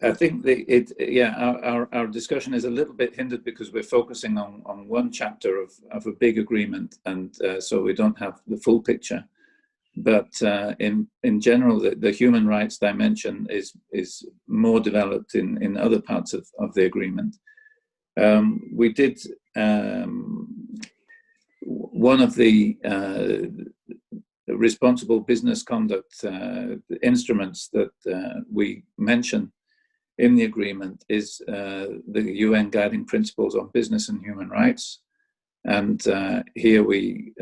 I think our discussion is a little bit hindered because we're focusing on one chapter of a big agreement, and so we don't have the full picture. But in general, the human rights dimension is more developed in other parts of the agreement. We did one of the responsible business conduct instruments that we mention in the agreement is the UN Guiding Principles on Business and Human Rights. And here we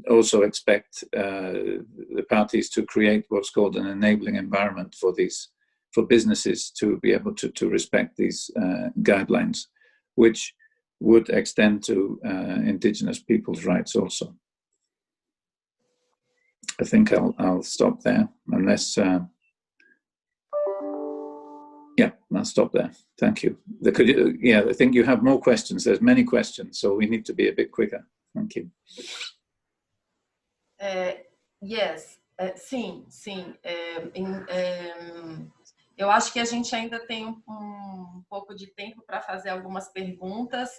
also expect the parties to create what's called an enabling environment for businesses to be able to respect these guidelines, which would extend to indigenous people's rights also. I think I'll stop there, unless, yeah, I'll stop there. Thank you. I think you have more questions. There's many questions, so we need to be a bit quicker. Thank you. Yes, sim. Eu acho que a gente ainda tem um pouco de tempo para fazer algumas perguntas.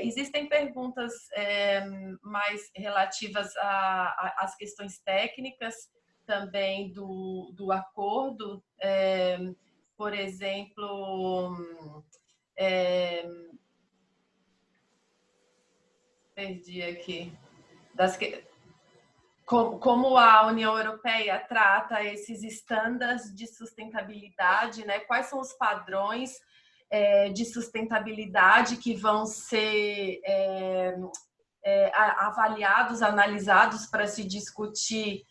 Existem perguntas mais relativas às questões técnicas também do acordo. Por exemplo, perdi aqui. Como a União Europeia trata esses estándares de sustentabilidade, né? Quais são os padrões de sustentabilidade que vão ser avaliados, analisados para se discutir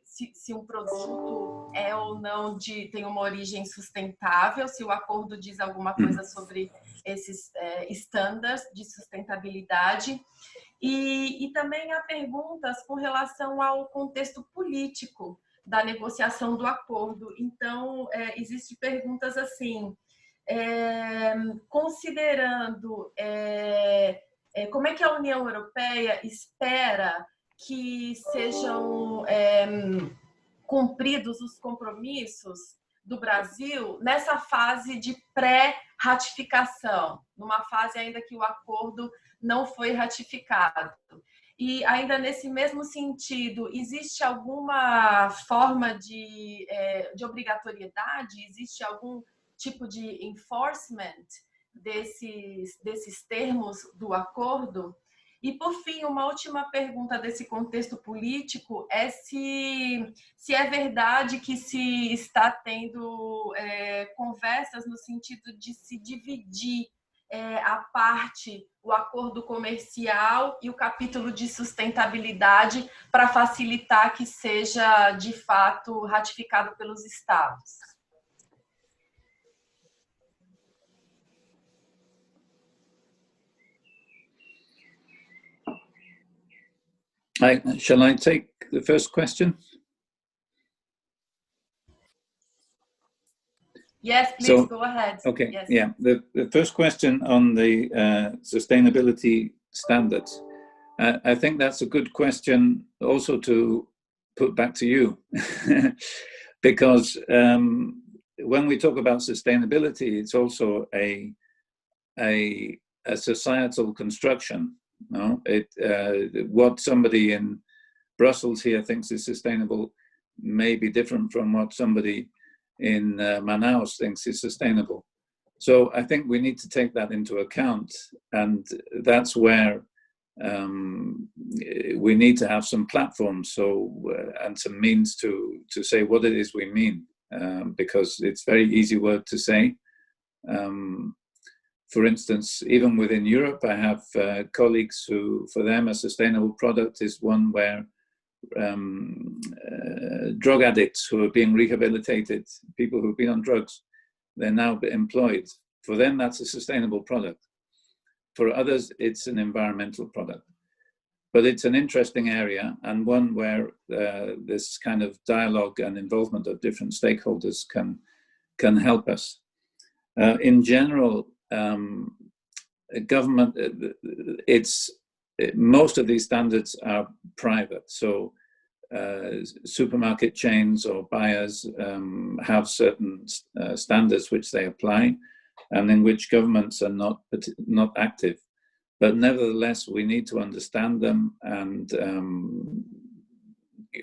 se um produto é ou não tem uma origem sustentável, se o acordo diz alguma coisa sobre esses estándares de sustentabilidade. E também há perguntas com relação ao contexto político da negociação do acordo. Então, existem perguntas assim, considerando como é que a União Europeia espera que sejam cumpridos os compromissos do Brasil nessa fase de pré-ratificação, numa fase ainda que o acordo não foi ratificado. E ainda nesse mesmo sentido, existe alguma forma de obrigatoriedade? Existe algum tipo de enforcement desses termos do acordo? E, por fim, uma última pergunta desse contexto político é se é verdade que se está tendo conversas no sentido de se dividir o acordo comercial e o capítulo de sustentabilidade para facilitar que seja, de fato, ratificado pelos Estados. Shall I take the first question? Yes, please, go ahead. Okay, yes. Yeah. The first question on the sustainability standards, I think that's a good question also to put back to you, because when we talk about sustainability, it's also a societal construction. No, what somebody in Brussels here thinks is sustainable may be different from what somebody in Manaus thinks is sustainable. So I think we need to take that into account, and that's where we need to have some platforms and some means to say what it is we mean, because it's a very easy word to say. For instance, even within Europe, I have colleagues who, for them, a sustainable product is one where drug addicts who are being rehabilitated, people who've been on drugs, they're now employed. For them, that's a sustainable product. For others, it's an environmental product. But it's an interesting area, and one where this kind of dialogue and involvement of different stakeholders can help us. In general, government, most of these standards are private. So supermarket chains or buyers have certain standards which they apply, and in which governments are not active. But nevertheless, we need to understand them, and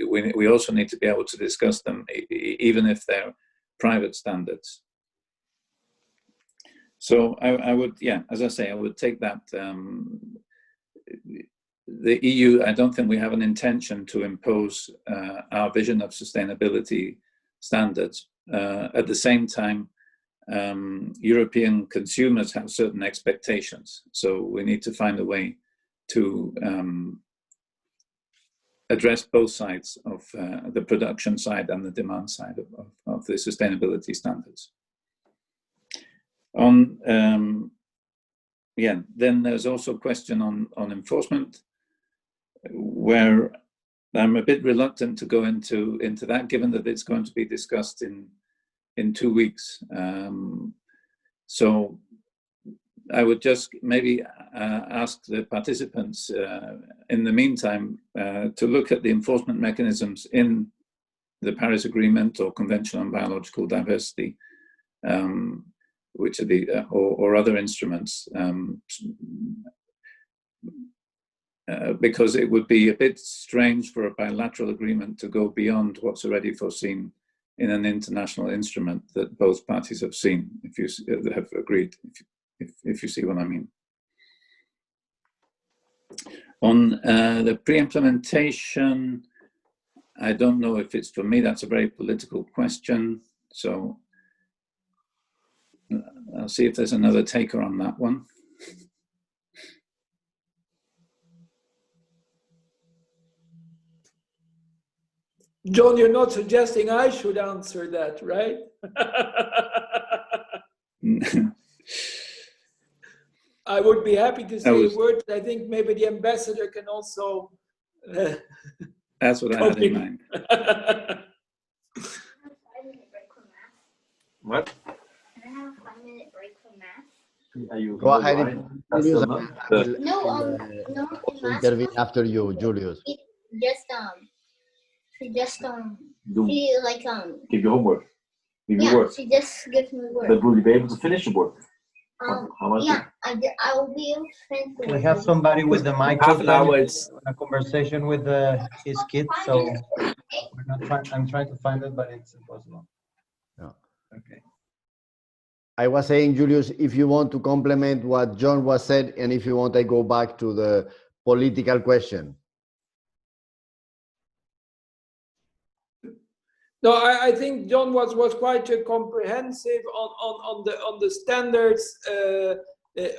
we also need to be able to discuss them, even if they're private standards. So I would, yeah, as I say, I would take that. The EU, I don't think we have an intention to impose our vision of sustainability standards. At the same time, European consumers have certain expectations, so we need to find a way to address both sides of the production side and the demand side of the sustainability standards. Yeah, then there's also a question on enforcement, where I'm a bit reluctant to go into that, given that it's going to be discussed in 2 weeks. So I would just maybe ask the participants in the meantime to look at the enforcement mechanisms in the Paris Agreement or Convention on Biological Diversity, which are the or other instruments, because it would be a bit strange for a bilateral agreement to go beyond what's already foreseen in an international instrument that both parties have seen, if you have agreed, if you see what I mean. On the pre-implementation, I don't know if it's for me. That's a very political question. So I'll see if there's another taker on that one. John, you're not suggesting I should answer that, right? I would be happy to say a word. I think maybe the ambassador can also. That's what I had in mind. What? Can I have a 5-minute break from math? Go ahead. No, Intervene after you, Julius. She just give you homework. Give you work. She just gives me work. But will you be able to finish the work? How much? Yeah, I will be able to finish the work. We have somebody with the mic Half an hour. a conversation with his kid, so we're not trying. I'm trying to find it, but it's impossible. No. Okay. I was saying, Julius, if you want to complement what John was said, and if you want, I go back to the political question. No, I think John was quite comprehensive on the standards,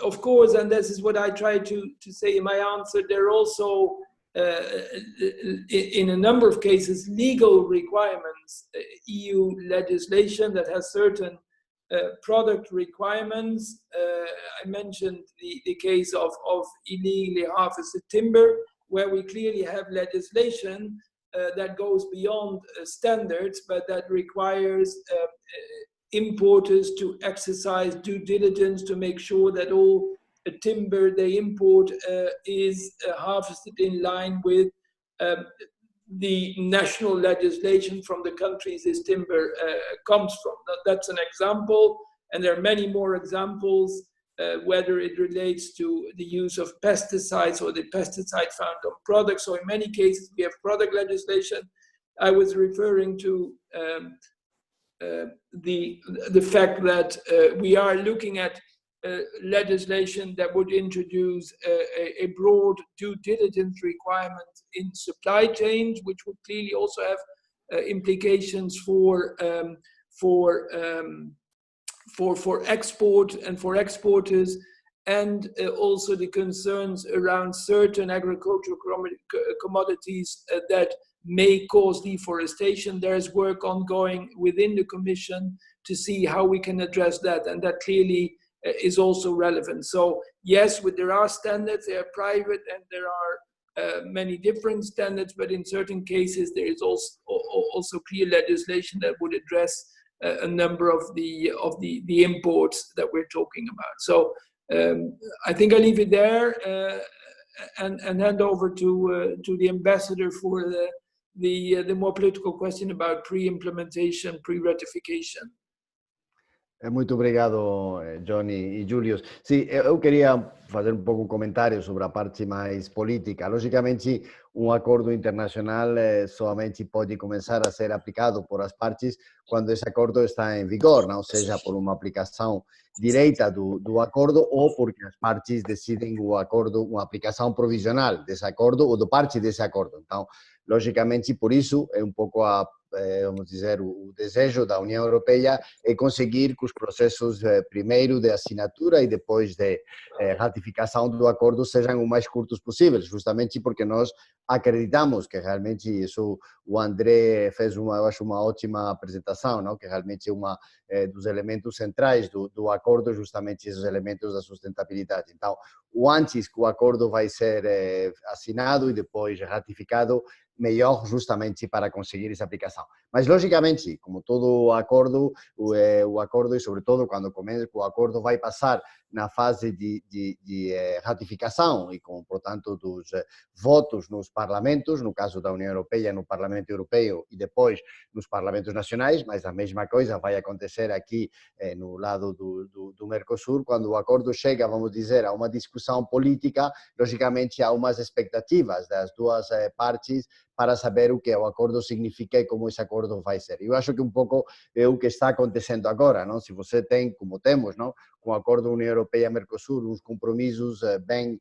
of course, and this is what I try to say in my answer. There are also, in a number of cases, legal requirements, EU legislation that has certain product requirements. I mentioned the case of illegally harvested timber, where we clearly have legislation that goes beyond standards, but that requires importers to exercise due diligence to make sure that all timber they import is harvested in line with the national legislation from the countries this timber comes from. That's an example, and there are many more examples, whether it relates to the use of pesticides or the pesticide found on products. So in many cases, we have product legislation. I was referring to the fact that we are looking at legislation that would introduce a broad due diligence requirement in supply chains, which would clearly also have implications for export and for exporters. and also the concerns around certain agricultural commodities that may cause deforestation. There's work ongoing within the Commission to see how we can address that, and that clearly is also relevant. So yes, there are standards, they are private, and there are many different standards, but in certain cases there is also clear legislation that would address a number of the imports that we're talking about. So I think I'll leave it there and hand over to the ambassador for the more political question about pre-implementation, pre-ratification. Muito obrigado, Johnny e Julius. Sim, eu queria fazer um pouco um comentário sobre a parte mais política. Logicamente, um acordo internacional somente pode começar a ser aplicado por as partes quando esse acordo está em vigor, não seja por uma aplicação direita do acordo ou porque as partes decidem o acordo, uma aplicação provisional desse acordo ou de parte desse acordo. Então, logicamente, por isso é um pouco vamos dizer, o desejo da União Europeia é conseguir que os processos primeiro de assinatura e depois de ratificação do acordo sejam o mais curtos possíveis, justamente porque nós acreditamos que realmente isso, o André fez eu acho uma ótima apresentação, não? Que realmente é dos elementos centrais do acordo, justamente esses elementos da sustentabilidade. Então, o antes que o acordo vai ser assinado e depois ratificado, melhor justamente para conseguir essa aplicação. Mas, logicamente, como todo acordo, o acordo, e sobretudo quando começa, o acordo vai passar na fase de ratificação e, com, portanto, dos votos nos parlamentos, no caso da União Europeia, no Parlamento Europeu e depois nos parlamentos nacionais, mas a mesma coisa vai acontecer aqui no lado do Mercosul, quando o acordo chega, vamos dizer, a uma discussão política, logicamente há umas expectativas das duas partes para saber o que o acordo significa e como esse acordo vai ser. Eu acho que um pouco é o que está acontecendo agora, não? Se você tem, como temos, não? Com o Acordo União Europeia-Mercosul, uns compromissos bem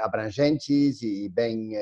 abrangentes e bem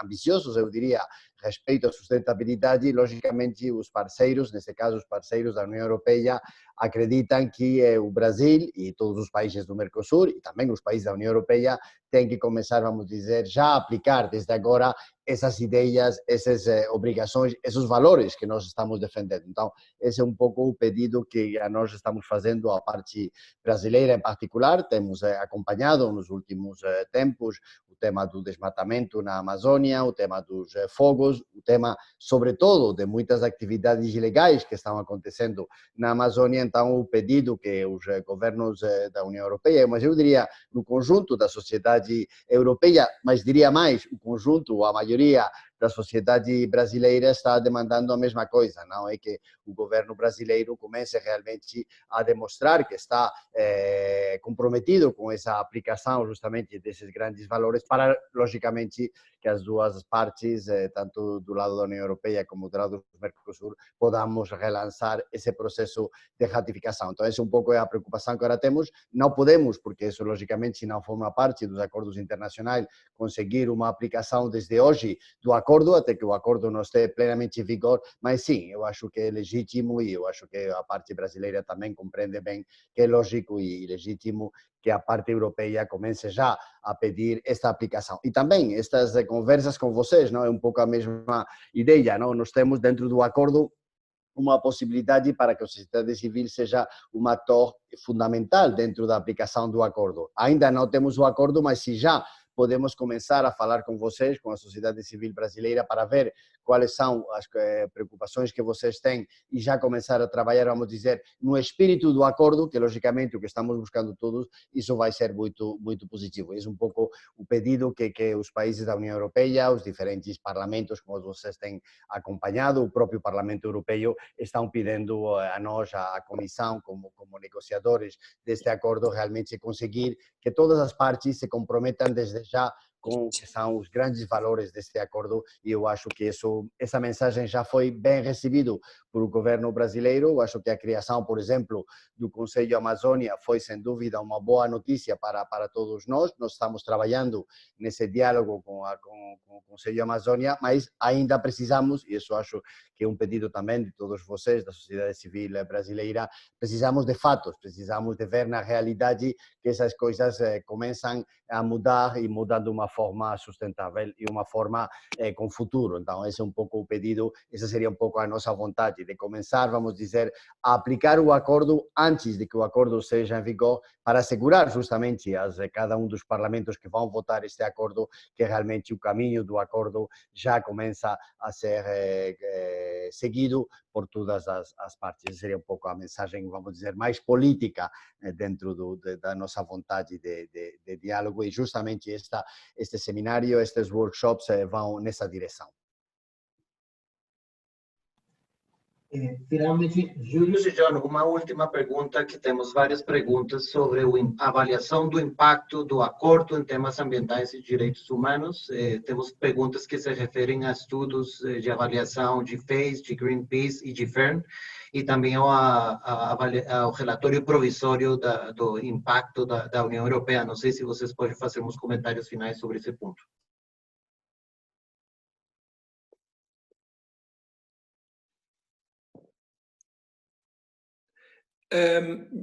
ambiciosos, eu diria, respeito à sustentabilidade, logicamente os parceiros, nesse caso os parceiros da União Europeia, acreditam que o Brasil e todos os países do Mercosul e também os países da União Europeia têm que começar, vamos dizer, já a aplicar desde agora essas ideias, essas obrigações, esses valores que nós estamos defendendo. Então, esse é um pouco o pedido que nós estamos fazendo à parte brasileira em particular. Temos acompanhado nos últimos tempos o tema do desmatamento na Amazônia, o tema dos fogos, o tema, sobretudo, de muitas atividades ilegais que estão acontecendo na Amazônia. Então, o pedido que os governos da União Europeia, mas eu diria no conjunto da sociedade europeia, mas diria mais, o conjunto, a maioria da sociedade brasileira está demandando a mesma coisa, não é que o governo brasileiro comece realmente a demonstrar que está comprometido com essa aplicação justamente desses grandes valores para, logicamente, que as duas partes, tanto do lado da União Europeia como do lado do Mercosul, podamos relançar esse processo de ratificação. Então, essa é um pouco a preocupação que agora temos. Não podemos, porque isso, logicamente, não forma parte dos acordos internacionais, conseguir uma aplicação desde hoje do acordo, até que o acordo não esteja plenamente em vigor, mas sim, eu acho que é legítimo e eu acho que a parte brasileira também compreende bem que é lógico e legítimo que a parte europeia comece já a pedir esta aplicação. E também estas conversas com vocês, não é um pouco a mesma ideia, não? Nós temos dentro do acordo uma possibilidade para que a sociedade civil seja um ator fundamental dentro da aplicação do acordo. Ainda não temos o acordo, mas se já podemos começar a falar com vocês, com a sociedade civil brasileira, para ver quais são as preocupações que vocês têm e já começar a trabalhar, vamos dizer, no espírito do acordo, que logicamente o que estamos buscando todos, isso vai ser muito, muito positivo. Esse é um pouco o pedido que os países da União Europeia, os diferentes parlamentos, como vocês têm acompanhado, o próprio Parlamento Europeu, estão pedindo a nós, a Comissão, como negociadores deste acordo, realmente conseguir que todas as partes se comprometam desde já que são os grandes valores deste acordo, e eu acho que essa mensagem já foi bem recebida por o governo brasileiro. Eu acho que a criação, por exemplo, do Conselho Amazônia foi, sem dúvida, uma boa notícia para todos nós. Nós estamos trabalhando nesse diálogo com o Conselho Amazônia, mas ainda precisamos, e isso acho que é um pedido também de todos vocês, da sociedade civil brasileira, precisamos de fatos, precisamos de ver na realidade que essas coisas começam a mudar e mudar de uma forma sustentável e uma forma com futuro. Então, esse é um pouco o pedido, essa seria um pouco a nossa vontade, de começar, vamos dizer, a aplicar o acordo antes de que o acordo seja em vigor, para assegurar justamente cada um dos parlamentos que vão votar este acordo, que realmente o caminho do acordo já começa a ser seguido por todas as partes. Essa seria um pouco a mensagem, vamos dizer, mais política dentro da nossa vontade de diálogo, e justamente este seminário, estes workshops vão nessa direção. Finalmente, Júlio e John, uma última pergunta, que temos várias perguntas sobre a avaliação do impacto do acordo em temas ambientais e direitos humanos. Temos perguntas que se referem a estudos de avaliação de FACE, de Greenpeace e de FERN, e também ao relatório provisório do impacto da União Europeia. Não sei se vocês podem fazer uns comentários finais sobre esse ponto.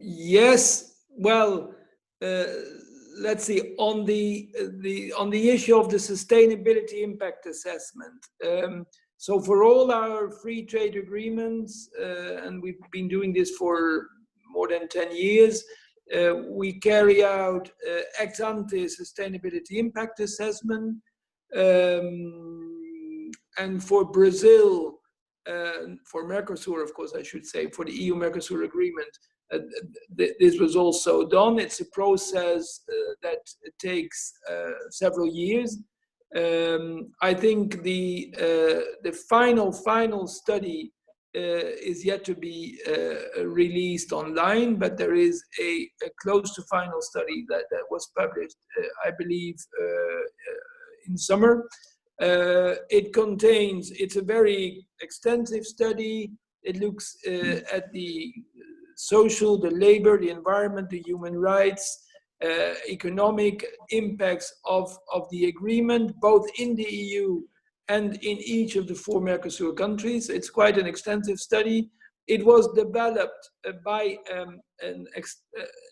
Yes, well, let's see, on the issue of the sustainability impact assessment. So for all our free trade agreements, and we've been doing this for more than 10 years, we carry out ex ante sustainability impact assessment. And for Brazil, for Mercosur, of course, I should say, for the EU-Mercosur agreement, this was also done. It's a process that takes several years. I think the final study is yet to be released online, but there is a close to final study that was published, I believe, in summer. It's a very extensive study. It looks at the social, the labor, the environment, the human rights, economic impacts of the agreement, both in the EU and in each of the 4 Mercosur countries. It's quite an extensive study. It was developed by an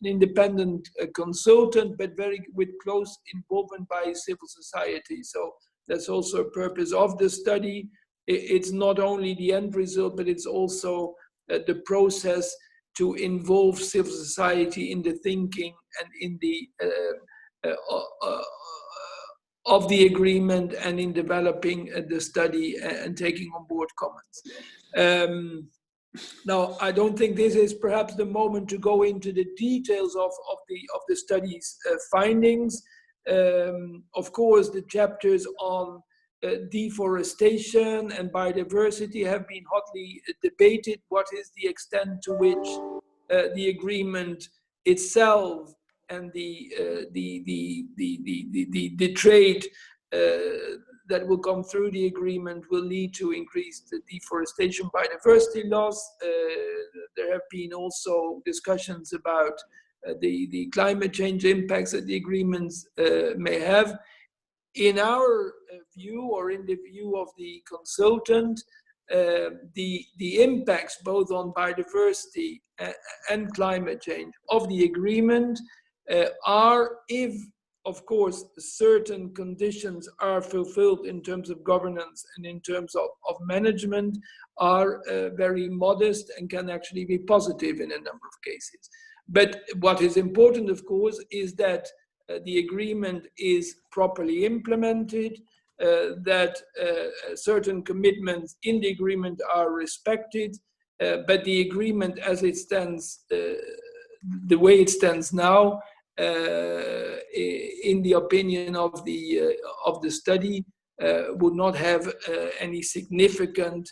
independent consultant, but with close involvement by civil society. So that's also a purpose of the study. It's not only the end result, but it's also the process to involve civil society in the thinking and in the of the agreement, and in developing the study and taking on board comments. Now, I don't think this is perhaps the moment to go into the details of the study's findings. Of course, the chapters on deforestation and biodiversity have been hotly debated. What is the extent to which the agreement itself and the trade that will come through the agreement will lead to increased deforestation, biodiversity loss. There have been also discussions about the climate change impacts that the agreements may have. In our view, or in the view of the consultant, the impacts both on biodiversity and climate change of the agreement are, if, of course, certain conditions are fulfilled in terms of governance and in terms of management, are very modest and can actually be positive in a number of cases. But what is important, of course, is that the agreement is properly implemented, that certain commitments in the agreement are respected, but the agreement as it stands, the way it stands now, in the opinion of the study, would not have any significant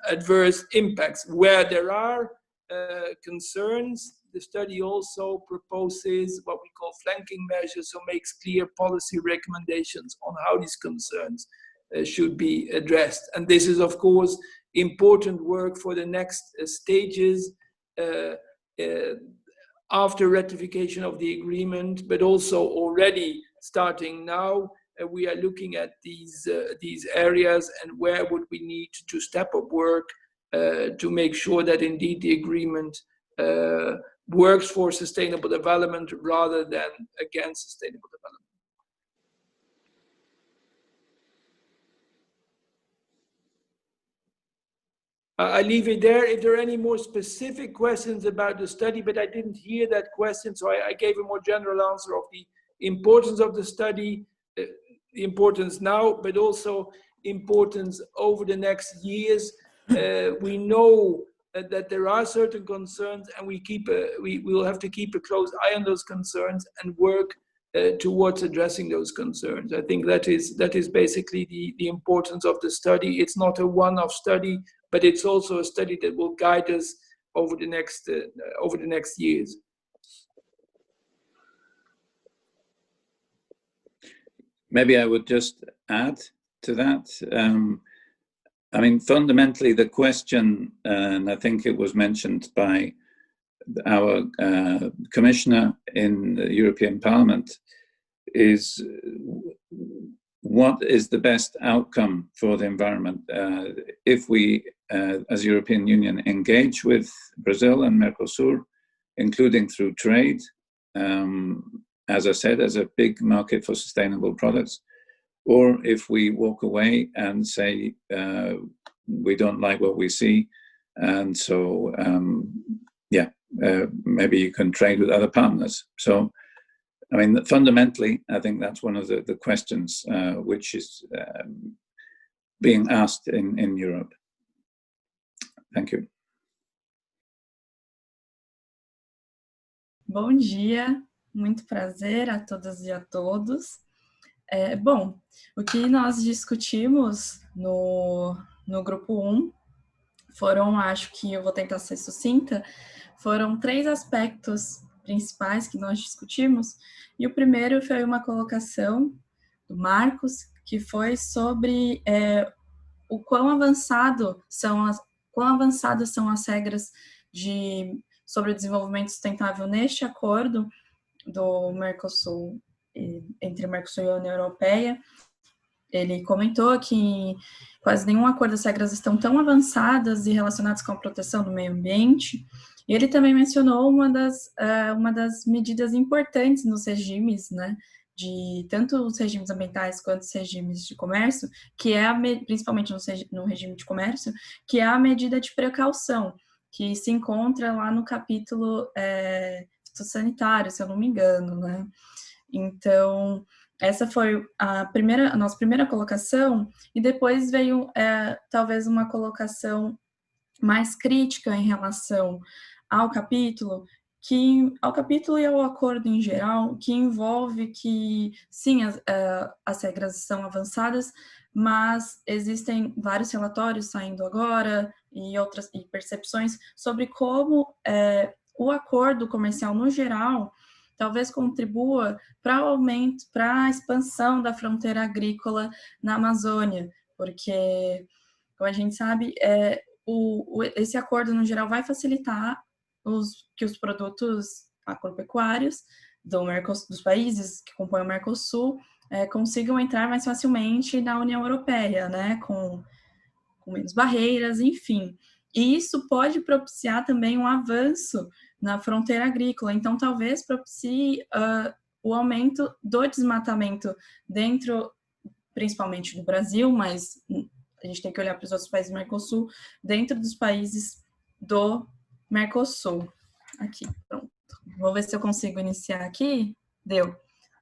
adverse impacts. Where there are concerns, the study also proposes what we call flanking measures, so makes clear policy recommendations on how these concerns should be addressed. And this is, of course, important work for the next stages after ratification of the agreement, but also already starting now. We are looking at these areas and where would we need to step up work to make sure that indeed the agreement works for sustainable development rather than against sustainable development. I leave it there. If there are any more specific questions about the study, but I didn't hear that question, so I gave a more general answer of the importance of the study, the importance now, but also importance over the next years. We know that there are certain concerns, and we will have to keep a close eye on those concerns and work towards addressing those concerns. I think that is basically the importance of the study. It's not a one-off study, but it's also a study that will guide us over the next years. Maybe I would just add to that. I mean, fundamentally, the question, and I think it was mentioned by our commissioner in the European Parliament, is what is the best outcome for the environment if we, as European Union, engage with Brazil and Mercosul, including through trade, as I said, as a big market for sustainable products, or if we walk away and say we don't like what we see, and so maybe you can trade with other partners. So, I mean, fundamentally, I think that's one of the questions which is being asked in Europe. Thank you. Bom dia, muito prazer a todas e a todos. Bom, o que nós discutimos no grupo 1 foram, acho que eu vou tentar ser sucinta, foram 3 aspectos principais que nós discutimos, e o primeiro foi uma colocação do Marcos, que foi sobre o quão avançadas são as regras sobre o desenvolvimento sustentável neste acordo do Mercosul, entre o Mercosul e a União Europeia. Ele comentou que quase nenhum acordo das regras estão tão avançadas e relacionadas com a proteção do meio ambiente. E ele também mencionou uma das medidas importantes nos regimes, né, de tanto os regimes ambientais quanto os regimes de comércio, que é principalmente no regime de comércio, que é a medida de precaução, que se encontra lá no capítulo fitossanitário, se eu não me engano, né? Então, essa foi a nossa primeira colocação, e depois veio talvez uma colocação mais crítica em relação ao capítulo e ao acordo em geral, que envolve que, sim, as regras são avançadas, mas existem vários relatórios saindo agora e percepções sobre como o acordo comercial no geral talvez contribua para o aumento, para a expansão da fronteira agrícola na Amazônia, porque, como a gente sabe, esse acordo, no geral, vai facilitar que os produtos agropecuários dos países que compõem o Mercosul consigam entrar mais facilmente na União Europeia, né, com menos barreiras, enfim. E isso pode propiciar também um avanço na fronteira agrícola. Então, talvez propicie o aumento do desmatamento dentro, principalmente do Brasil, mas a gente tem que olhar para os outros países do Mercosul, dentro dos países do Mercosul. Aqui, pronto. Vou ver se eu consigo iniciar aqui. Deu.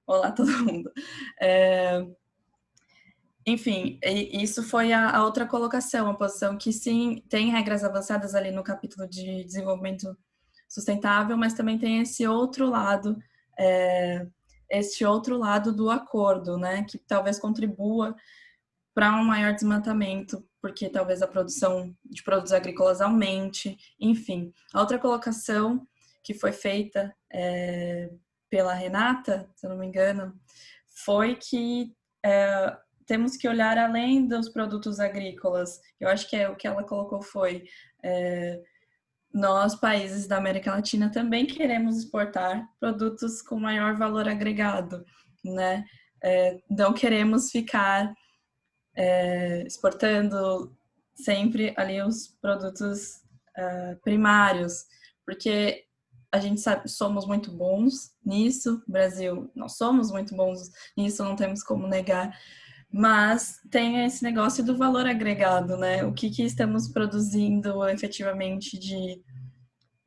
Olá, todo mundo. Enfim, isso foi a outra colocação, a posição que sim, tem regras avançadas ali no capítulo de desenvolvimento sustentável, mas também tem esse outro lado do acordo, né, que talvez contribua para um maior desmatamento, porque talvez a produção de produtos agrícolas aumente, enfim. A outra colocação que foi feita pela Renata, se eu não me engano, foi que temos que olhar além dos produtos agrícolas. Eu acho que o que ela colocou foi nós, países da América Latina, também queremos exportar produtos com maior valor agregado, né? Não queremos ficar exportando sempre ali os produtos primários, porque a gente sabe, somos muito bons nisso, Brasil, nós somos muito bons nisso, não temos como negar, mas tem esse negócio do valor agregado, né? O que estamos produzindo efetivamente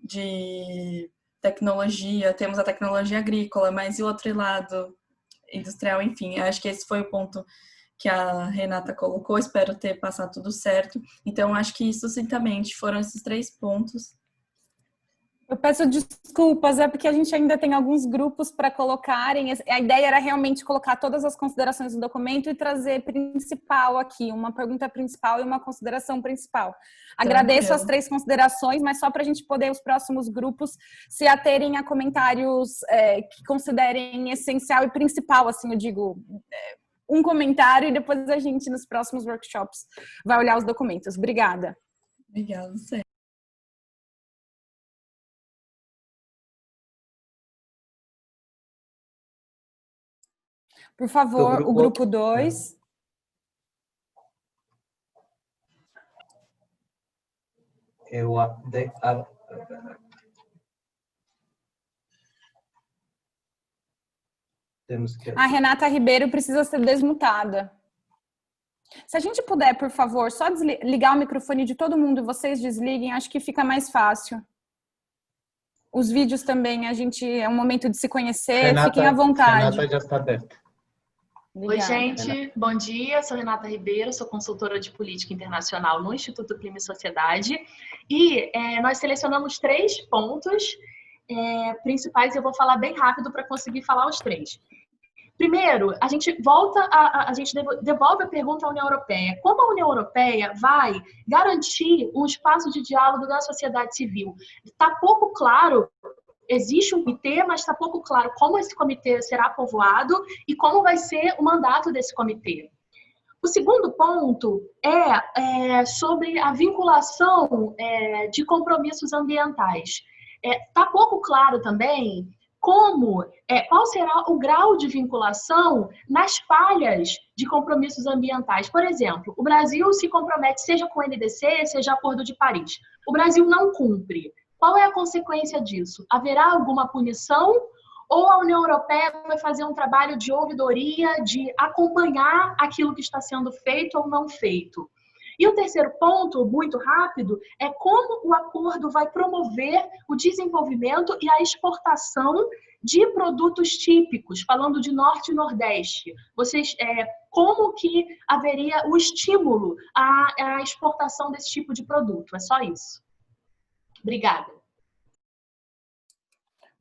de tecnologia, temos a tecnologia agrícola, mas e o outro lado industrial, enfim, acho que esse foi o ponto que a Renata colocou, espero ter passado tudo certo. Então, acho que sucintamente foram esses 3 pontos. Eu peço desculpas, porque a gente ainda tem alguns grupos para colocarem. A ideia era realmente colocar todas as considerações do documento e trazer principal aqui, uma pergunta principal e uma consideração principal. Agradeço as 3 considerações, mas só para a gente poder, os próximos grupos, se aterem a comentários que considerem essencial e principal, assim, eu digo, um comentário, e depois a gente, nos próximos workshops, vai olhar os documentos. Obrigada. Obrigada, você. Por favor, o grupo 2. A Renata Ribeiro precisa ser desmutada. Se a gente puder, por favor, só desligar o microfone de todo mundo e vocês desliguem, acho que fica mais fácil. Os vídeos também, é um momento de se conhecer, Renata, fiquem à vontade. Renata já está aberta. Oi, gente, bom dia, sou Renata Ribeiro, sou consultora de política internacional no Instituto Clima e Sociedade, e nós selecionamos 3 pontos principais, eu vou falar bem rápido para conseguir falar os 3. Primeiro, a gente devolve a pergunta à União Europeia. Como a União Europeia vai garantir um espaço de diálogo da sociedade civil? Está pouco claro. Existe um comitê, mas está pouco claro como esse comitê será povoado e como vai ser o mandato desse comitê. O segundo ponto é sobre a vinculação de compromissos ambientais. Está pouco claro também qual será o grau de vinculação nas falhas de compromissos ambientais. Por exemplo, o Brasil se compromete, seja com o NDC, seja Acordo de Paris. O Brasil não cumpre. Qual é a consequência disso? Haverá alguma punição ou a União Europeia vai fazer um trabalho de ouvidoria, de acompanhar aquilo que está sendo feito ou não feito? E o terceiro ponto, muito rápido, é como o acordo vai promover o desenvolvimento e a exportação de produtos típicos, falando de Norte e Nordeste. Como que haveria o estímulo à exportação desse tipo de produto? É só isso. Obrigada.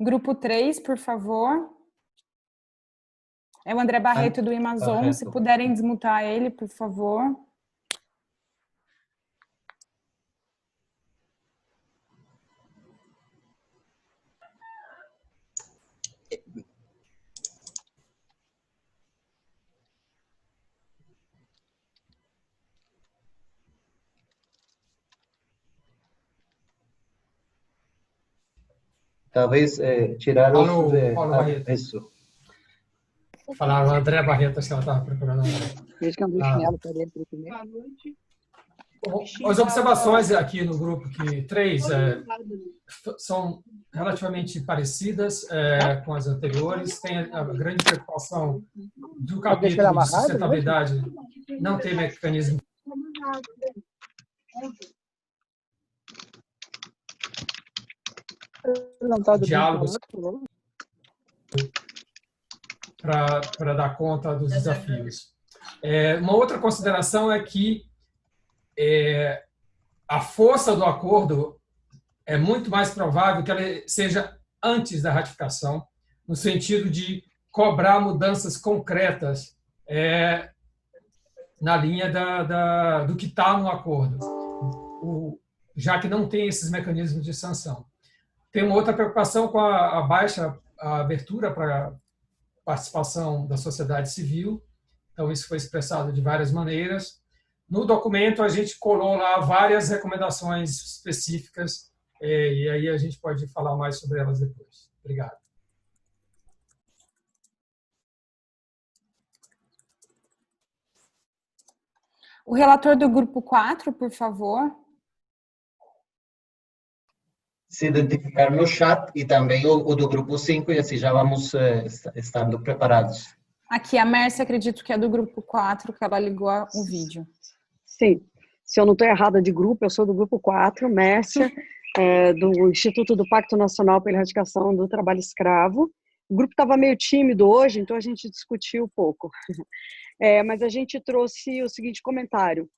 Grupo 3, por favor. É o André Barreto do Amazon. Se puderem desmutar ele, por favor. Talvez tirar os... Paulo Barreto. Isso. Falaram André Barreto, acho que ela estava procurando. Deixa que eu dou chinelo para dentro primeiro. As observações aqui no grupo 3 são relativamente parecidas com as anteriores. Tem a grande preocupação do capítulo de sustentabilidade não ter mecanismo diálogos para dar conta dos desafios. Uma outra consideração é que a força do acordo é muito mais provável que ela seja antes da ratificação, no sentido de cobrar mudanças concretas na linha do que está no acordo, já que não tem esses mecanismos de sanção. Tem uma outra preocupação com a baixa abertura para participação da sociedade civil. Então, isso foi expressado de várias maneiras. No documento, a gente colou lá várias recomendações específicas, e aí a gente pode falar mais sobre elas depois. Obrigado. O relator do grupo 4, por favor. Se identificar no chat e também o do grupo 5, e assim já vamos estando preparados. Aqui, a Mércia, acredito que é do grupo 4, que ela ligou o vídeo. Sim, se eu não estou errada de grupo, eu sou do grupo 4, Mércia, do Instituto do Pacto Nacional pela Erradicação do Trabalho Escravo. O grupo estava meio tímido hoje, então a gente discutiu pouco. Mas a gente trouxe o seguinte comentário,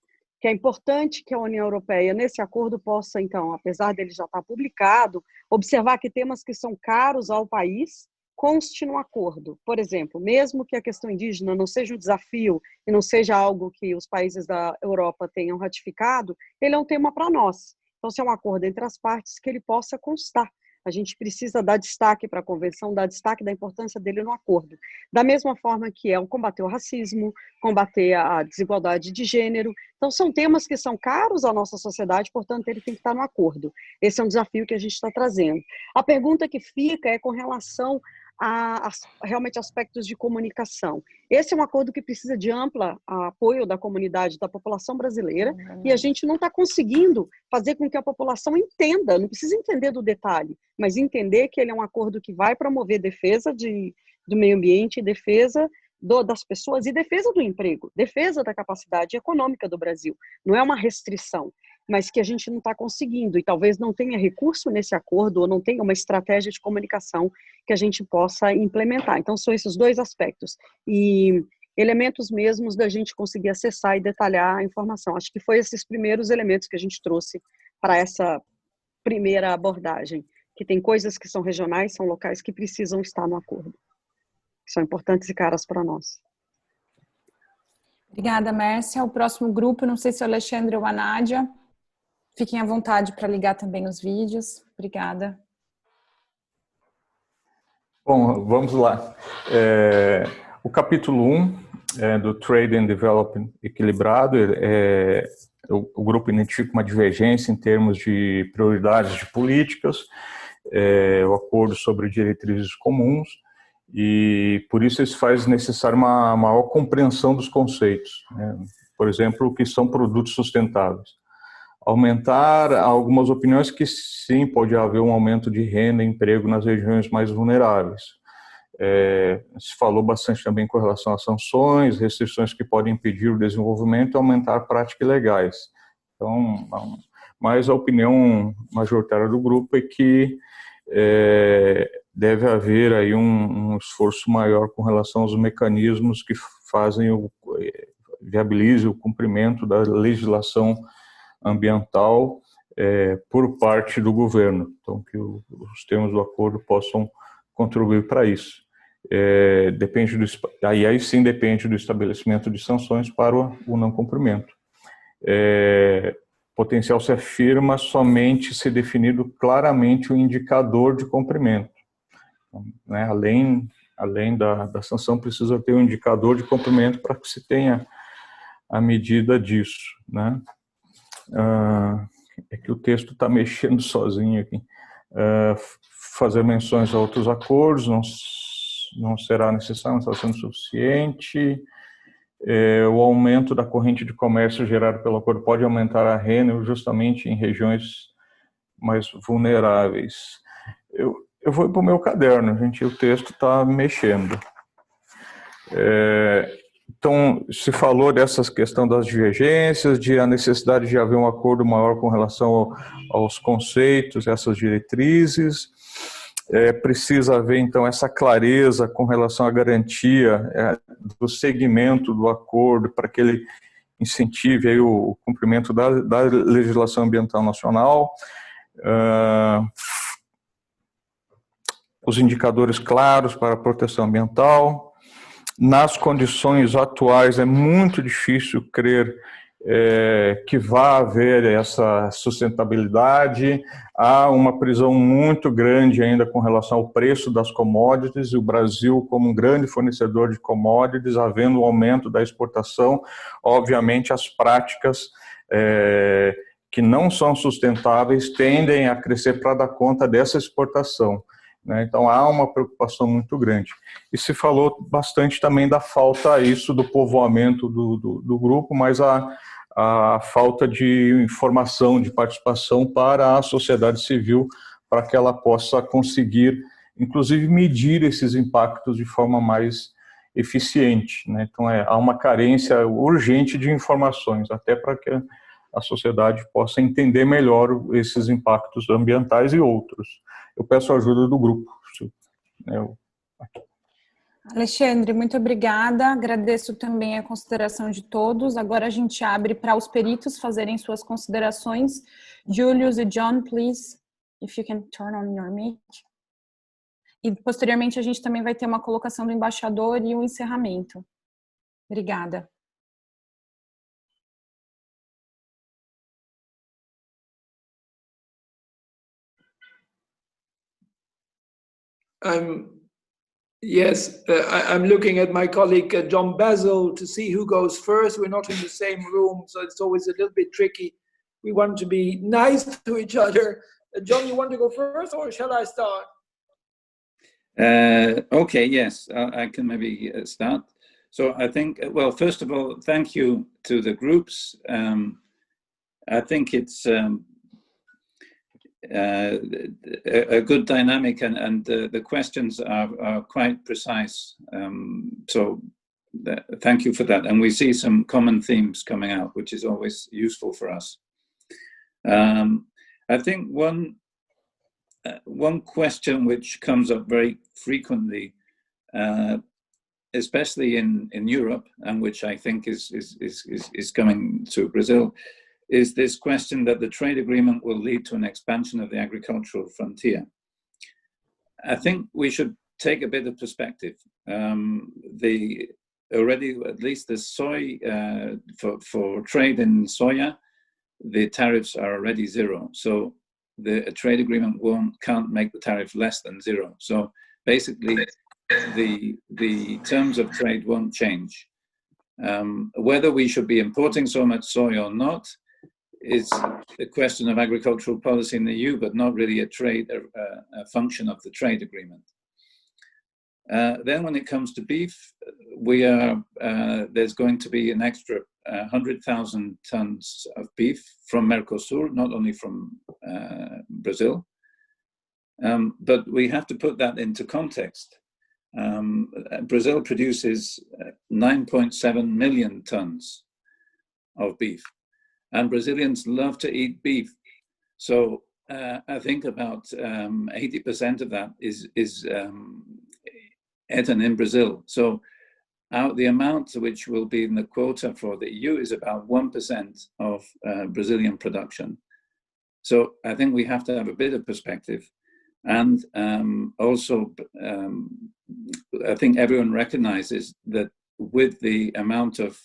que é importante que a União Europeia, nesse acordo, possa, então, apesar dele já estar publicado, observar que temas que são caros ao país conste no acordo. Por exemplo, mesmo que a questão indígena não seja um desafio e não seja algo que os países da Europa tenham ratificado, ele é um tema para nós. Então, se é um acordo entre as partes, que ele possa constar. A gente precisa dar destaque para a convenção, dar destaque da importância dele no acordo. Da mesma forma que é combater o racismo, combater a desigualdade de gênero. Então, são temas que são caros à nossa sociedade, portanto, ele tem que estar no acordo. Esse é um desafio que a gente está trazendo. A pergunta que fica é com relação a realmente aspectos de comunicação. Esse é um acordo que precisa de amplo apoio da comunidade, da população brasileira, e a gente não está conseguindo fazer com que a população entenda, não precisa entender do detalhe, mas entender que ele é um acordo que vai promover defesa do meio ambiente, defesa das pessoas e defesa do emprego, defesa da capacidade econômica do Brasil. Não é uma restrição, mas que a gente não está conseguindo e talvez não tenha recurso nesse acordo ou não tenha uma estratégia de comunicação que a gente possa implementar. Então, são esses dois aspectos. E elementos mesmos da gente conseguir acessar e detalhar a informação. Acho que foi esses primeiros elementos que a gente trouxe para essa primeira abordagem, que tem coisas que são regionais, são locais que precisam estar no acordo, que são importantes e caras para nós. Obrigada, Mércia. O próximo grupo, não sei se é o Alexandre ou a Nádia. Fiquem à vontade para ligar também os vídeos. Obrigada. Bom, vamos lá. O capítulo 1 do Trade and Development Equilibrado, o grupo identifica uma divergência em termos de prioridades de políticas, o acordo sobre diretrizes comuns, e por isso isso faz necessário uma maior compreensão dos conceitos, né? Por exemplo, o que são produtos sustentáveis. Aumentar algumas opiniões que sim, pode haver um aumento de renda e emprego nas regiões mais vulneráveis. Se falou bastante também com relação a sanções, restrições que podem impedir o desenvolvimento e aumentar práticas ilegais. Então, mas a opinião majoritária do grupo é que deve haver aí um esforço maior com relação aos mecanismos que viabilizem o cumprimento da legislação ambiental por parte do governo. Então, que os termos do acordo possam contribuir para isso. Aí sim depende do estabelecimento de sanções para o não cumprimento. Potencial se afirma somente se definido claramente o indicador de cumprimento. Então, né, além da sanção, precisa ter um indicador de cumprimento para que se tenha a medida disso, né? É que o texto está mexendo sozinho aqui. Fazer menções a outros acordos não será necessário, não está sendo suficiente. O aumento da corrente de comércio gerado pelo acordo pode aumentar a renda justamente em regiões mais vulneráveis. Eu vou para o meu caderno, gente, o texto está mexendo. Então, se falou dessa questão das divergências, de a necessidade de haver um acordo maior com relação aos conceitos, essas diretrizes. Precisa haver, então, essa clareza com relação à garantia do segmento do acordo para que ele incentive aí o cumprimento da legislação ambiental nacional. Os indicadores claros para a proteção ambiental. Nas condições atuais, é muito difícil crer que vá haver essa sustentabilidade. Há uma prisão muito grande ainda com relação ao preço das commodities, e o Brasil, como um grande fornecedor de commodities, havendo um aumento da exportação, obviamente as práticas que não são sustentáveis tendem a crescer para dar conta dessa exportação, né? Então há uma preocupação muito grande. E se falou bastante também da falta do povoamento do grupo, mas a falta de informação, de participação para a sociedade civil, para que ela possa conseguir, inclusive, medir esses impactos de forma mais eficiente, né? Então há uma carência urgente de informações, até para que a sociedade possa entender melhor esses impactos ambientais e outros. Eu peço a ajuda do grupo. Alexandre, muito obrigada. Agradeço também a consideração de todos. Agora a gente abre para os peritos fazerem suas considerações. Julius e John, please, if you can turn on your mic. E posteriormente a gente também vai ter uma colocação do embaixador e um encerramento. Obrigada. I'm looking at my colleague John Basil to see who goes first. We're not in the same room, so it's always a little bit tricky. We want to be nice to each other. John, you want to go first, or shall I start? Okay, yes, I can maybe start. So I think, well, first of all, thank you to the groups. I think it's a good dynamic, and the questions are quite precise. So thank you for that. And we see some common themes coming out, which is always useful for us. I think one question which comes up very frequently, especially in Europe, and which I think is coming to Brazil, is this question that the trade agreement will lead to an expansion of the agricultural frontier. I think we should take a bit of perspective. Already, at least the soy, for trade in soya, the tariffs are already zero. So the trade agreement can't make the tariff less than zero. So basically, the terms of trade won't change. Whether we should be importing so much soy or not is a question of agricultural policy in the EU, but not really a function of the trade agreement. Then when it comes to beef, there's going to be an extra 100,000 tons of beef from Mercosul, not only from Brazil. But we have to put that into context. Brazil produces 9.7 million tons of beef, and Brazilians love to eat beef. So I think about 80% of that is eaten in Brazil. So the amount which will be in the quota for the EU is about 1% of Brazilian production. So I think we have to have a bit of perspective. And also, I think everyone recognizes that with the amount of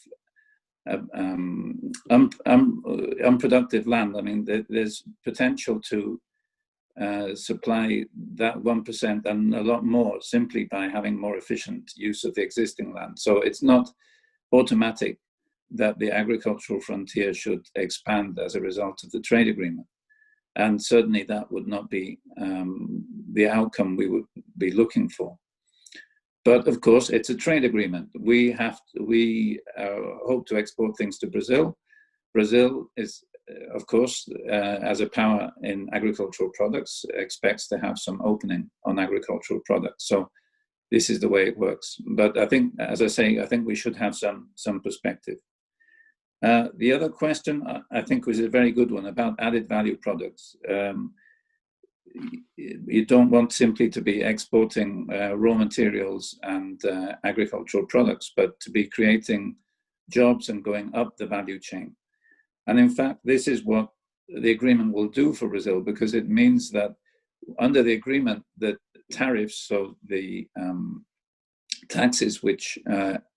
unproductive land, I mean, there's potential to supply that 1% and a lot more simply by having more efficient use of the existing land. So it's not automatic that the agricultural frontier should expand as a result of the trade agreement. And certainly that would not be the outcome we would be looking for. But of course, it's a trade agreement. We hope to export things to Brazil. Brazil is, of course, as a power in agricultural products, expects to have some opening on agricultural products. So this is the way it works. But I think, as I say, I think we should have some perspective. The other question, I think, was a very good one about added value products. You don't want simply to be exporting raw materials and agricultural products, but to be creating jobs and going up the value chain. And in fact, this is what the agreement will do for Brazil, because it means that under the agreement, the tariffs, so the taxes which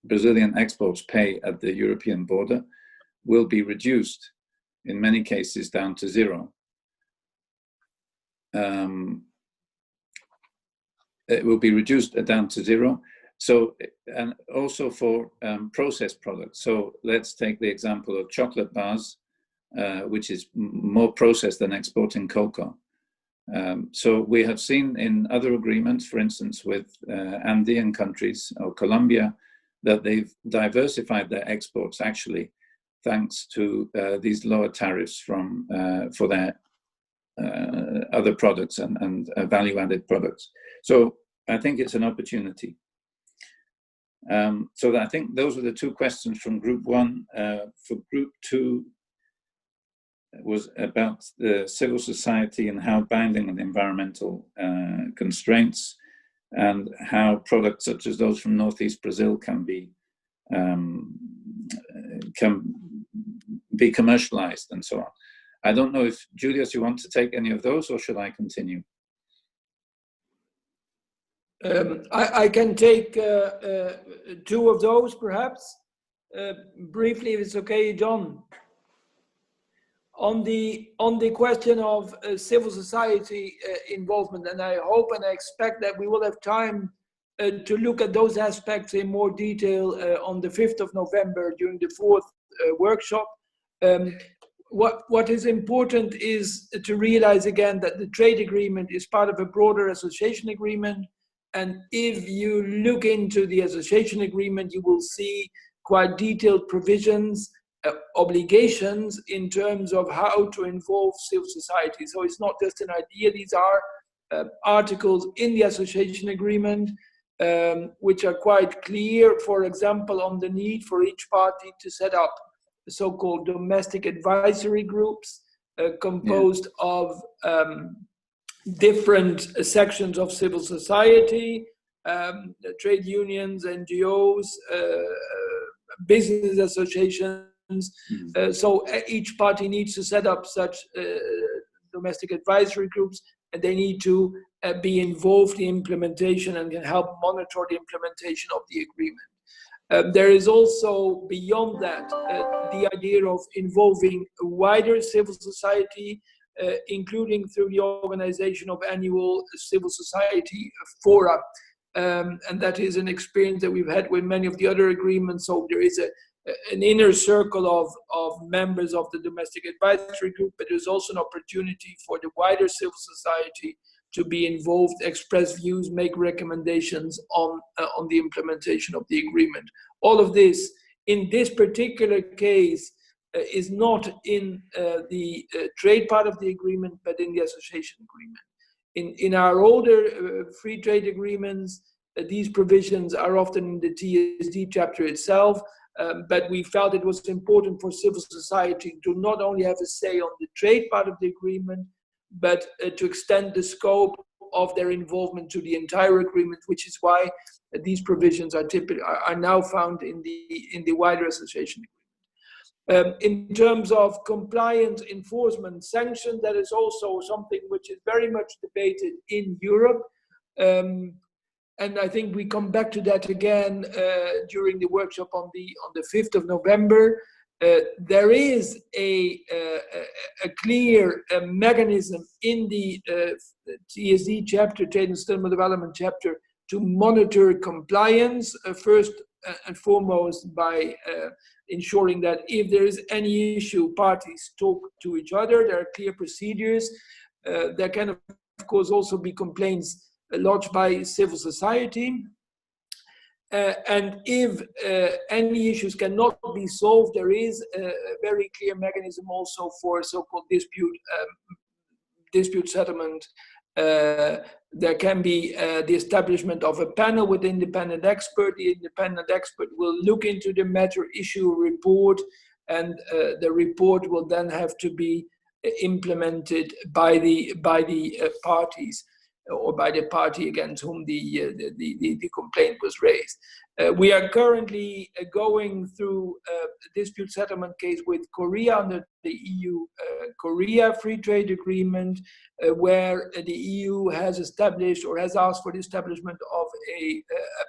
Brazilian exports pay at the European border, will be reduced, in many cases, down to zero. It will be reduced down to zero. So, and also for processed products. So let's take the example of chocolate bars, which is more processed than exporting cocoa. So we have seen in other agreements, for instance, with Andean countries or Colombia, that they've diversified their exports actually, thanks to these lower tariffs from for their other products and value-added products. So I think it's an opportunity. So I think those are the two questions from group one. For group two, was about the civil society and how binding on environmental constraints and how products such as those from Northeast Brazil can be commercialized and so on. I don't know if, Julius, you want to take any of those, or should I continue? I can take two of those, perhaps. Briefly, if it's okay, John. On the question of civil society involvement, and I hope and I expect that we will have time to look at those aspects in more detail on the 5th of November during the 4th workshop. What is important is to realize again that the trade agreement is part of a broader association agreement. And if you look into the association agreement, you will see quite detailed provisions, obligations in terms of how to involve civil society. So it's not just an idea. These are articles in the association agreement, which are quite clear, for example, on the need for each party to set up so-called domestic advisory groups composed of different sections of civil society, trade unions, NGOs, business associations. So each party needs to set up such domestic advisory groups, and they need to be involved in implementation and can help monitor the implementation of the agreement. There is also, beyond that, the idea of involving wider civil society, including through the organization of annual civil society fora. And that is an experience that we've had with many of the other agreements. So there is an inner circle of members of the domestic advisory group, but there's also an opportunity for the wider civil society to be involved, express views, make recommendations on the implementation of the agreement. All of this, in this particular case, is not in the trade part of the agreement, but in the association agreement. In our older free trade agreements, these provisions are often in the TSD chapter itself, but we felt it was important for civil society to not only have a say on the trade part of the agreement, but to extend the scope of their involvement to the entire agreement, which is why these provisions are now found in the wider association agreement. In terms of compliance, enforcement, sanctions, that is also something which is very much debated in Europe. And I think we come back to that again during the workshop on the 5th of November. There is a clear mechanism in the TSD chapter, Trade and Sustainable Development chapter, to monitor compliance, first and foremost by ensuring that if there is any issue, parties talk to each other. There are clear procedures. There can, of course, also be complaints lodged by civil society. And if any issues cannot be solved, there is a very clear mechanism also for so-called dispute settlement. There can be the establishment of a panel with independent expert. The independent expert will look into the matter, issue a report, and the report will then have to be implemented by the parties, or by the party against whom the complaint was raised. We are currently going through a dispute settlement case with Korea under the EU-Korea Free Trade Agreement, where the EU has established or has asked for the establishment of a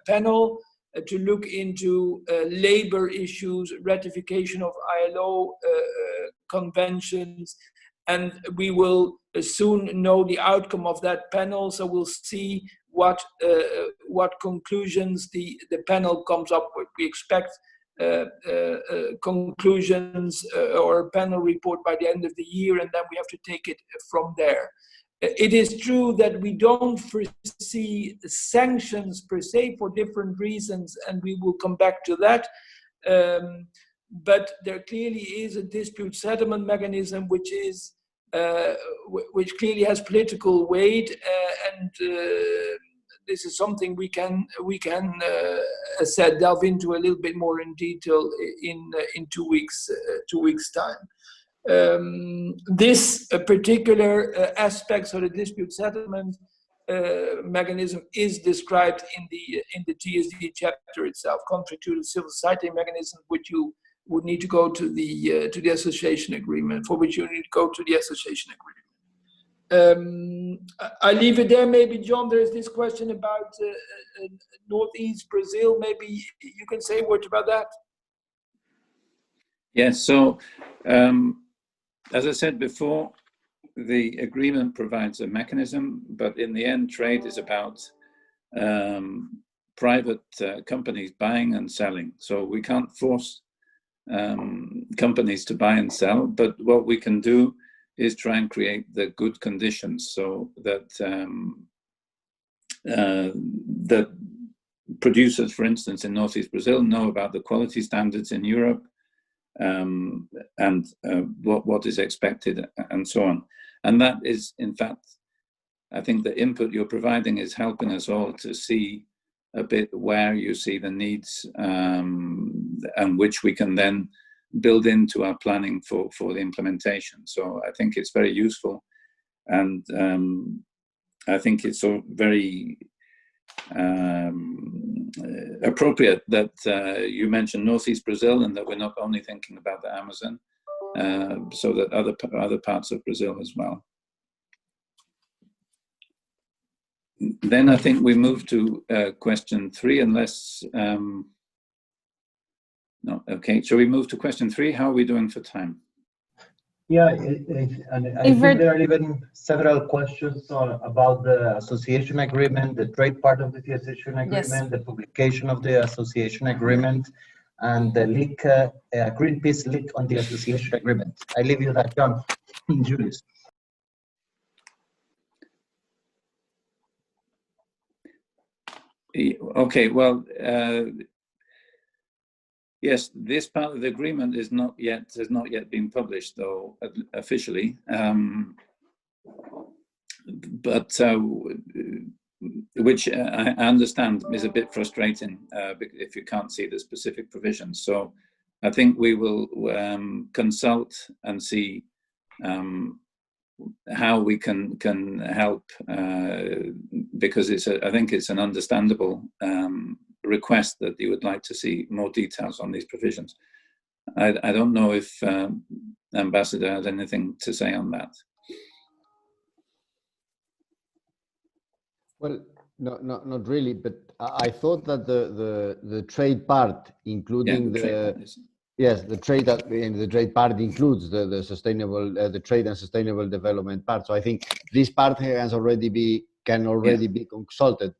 panel to look into labor issues, ratification of ILO conventions, and we will soon know the outcome of that panel. So we'll see what conclusions the panel comes up with. We expect conclusions or a panel report by the end of the year, and then we have to take it from there. It is true that we don't foresee sanctions per se for different reasons, and we will come back to that. But there clearly is a dispute settlement mechanism which clearly has political weight, and this is something we can as said, delve into a little bit more in detail in 2 weeks time. This particular aspects of the dispute settlement mechanism is described in the TSD chapter itself, contrary to the civil society mechanism, which you would need to go to the association agreement, for which you need to go to the association agreement. I leave it there. Maybe, John, there's this question about Northeast Brazil. Maybe you can say a word about that. Yes, so as I said before, the agreement provides a mechanism, but in the end, trade is about private companies buying and selling. So we can't force companies to buy and sell, but what we can do is try and create the good conditions so that that producers, for instance, in Northeast Brazil know about the quality standards in Europe, and what is expected, and so on. And that is, in fact, I think the input you're providing is helping us all to see a bit where you see the needs, and which we can then build into our planning for the implementation. So I think it's very useful, and I think it's all very appropriate that you mentioned Northeast Brazil, and that we're not only thinking about the Amazon, so that other parts of Brazil as well. Then I think we move to question 3, unless no, okay. Shall we move to question 3? How are we doing for time? Yeah, and I think there are even several questions about the association agreement, the trade part of the association agreement, yes, the publication of the association agreement, and the link, Greenpeace link on the association agreement. I leave you that, John. Julius. Okay, well, yes, this part of the agreement has not yet been published, though, officially. But which I understand is a bit frustrating if you can't see the specific provisions. So I think we will consult and see how we can help, because I think it's an understandable request that you would like to see more details on these provisions. I don't know if Ambassador has anything to say on that. Well, no, not really, but I thought that the trade part, including the trade part includes the sustainable, the trade and sustainable development part. So I think this part can already be consulted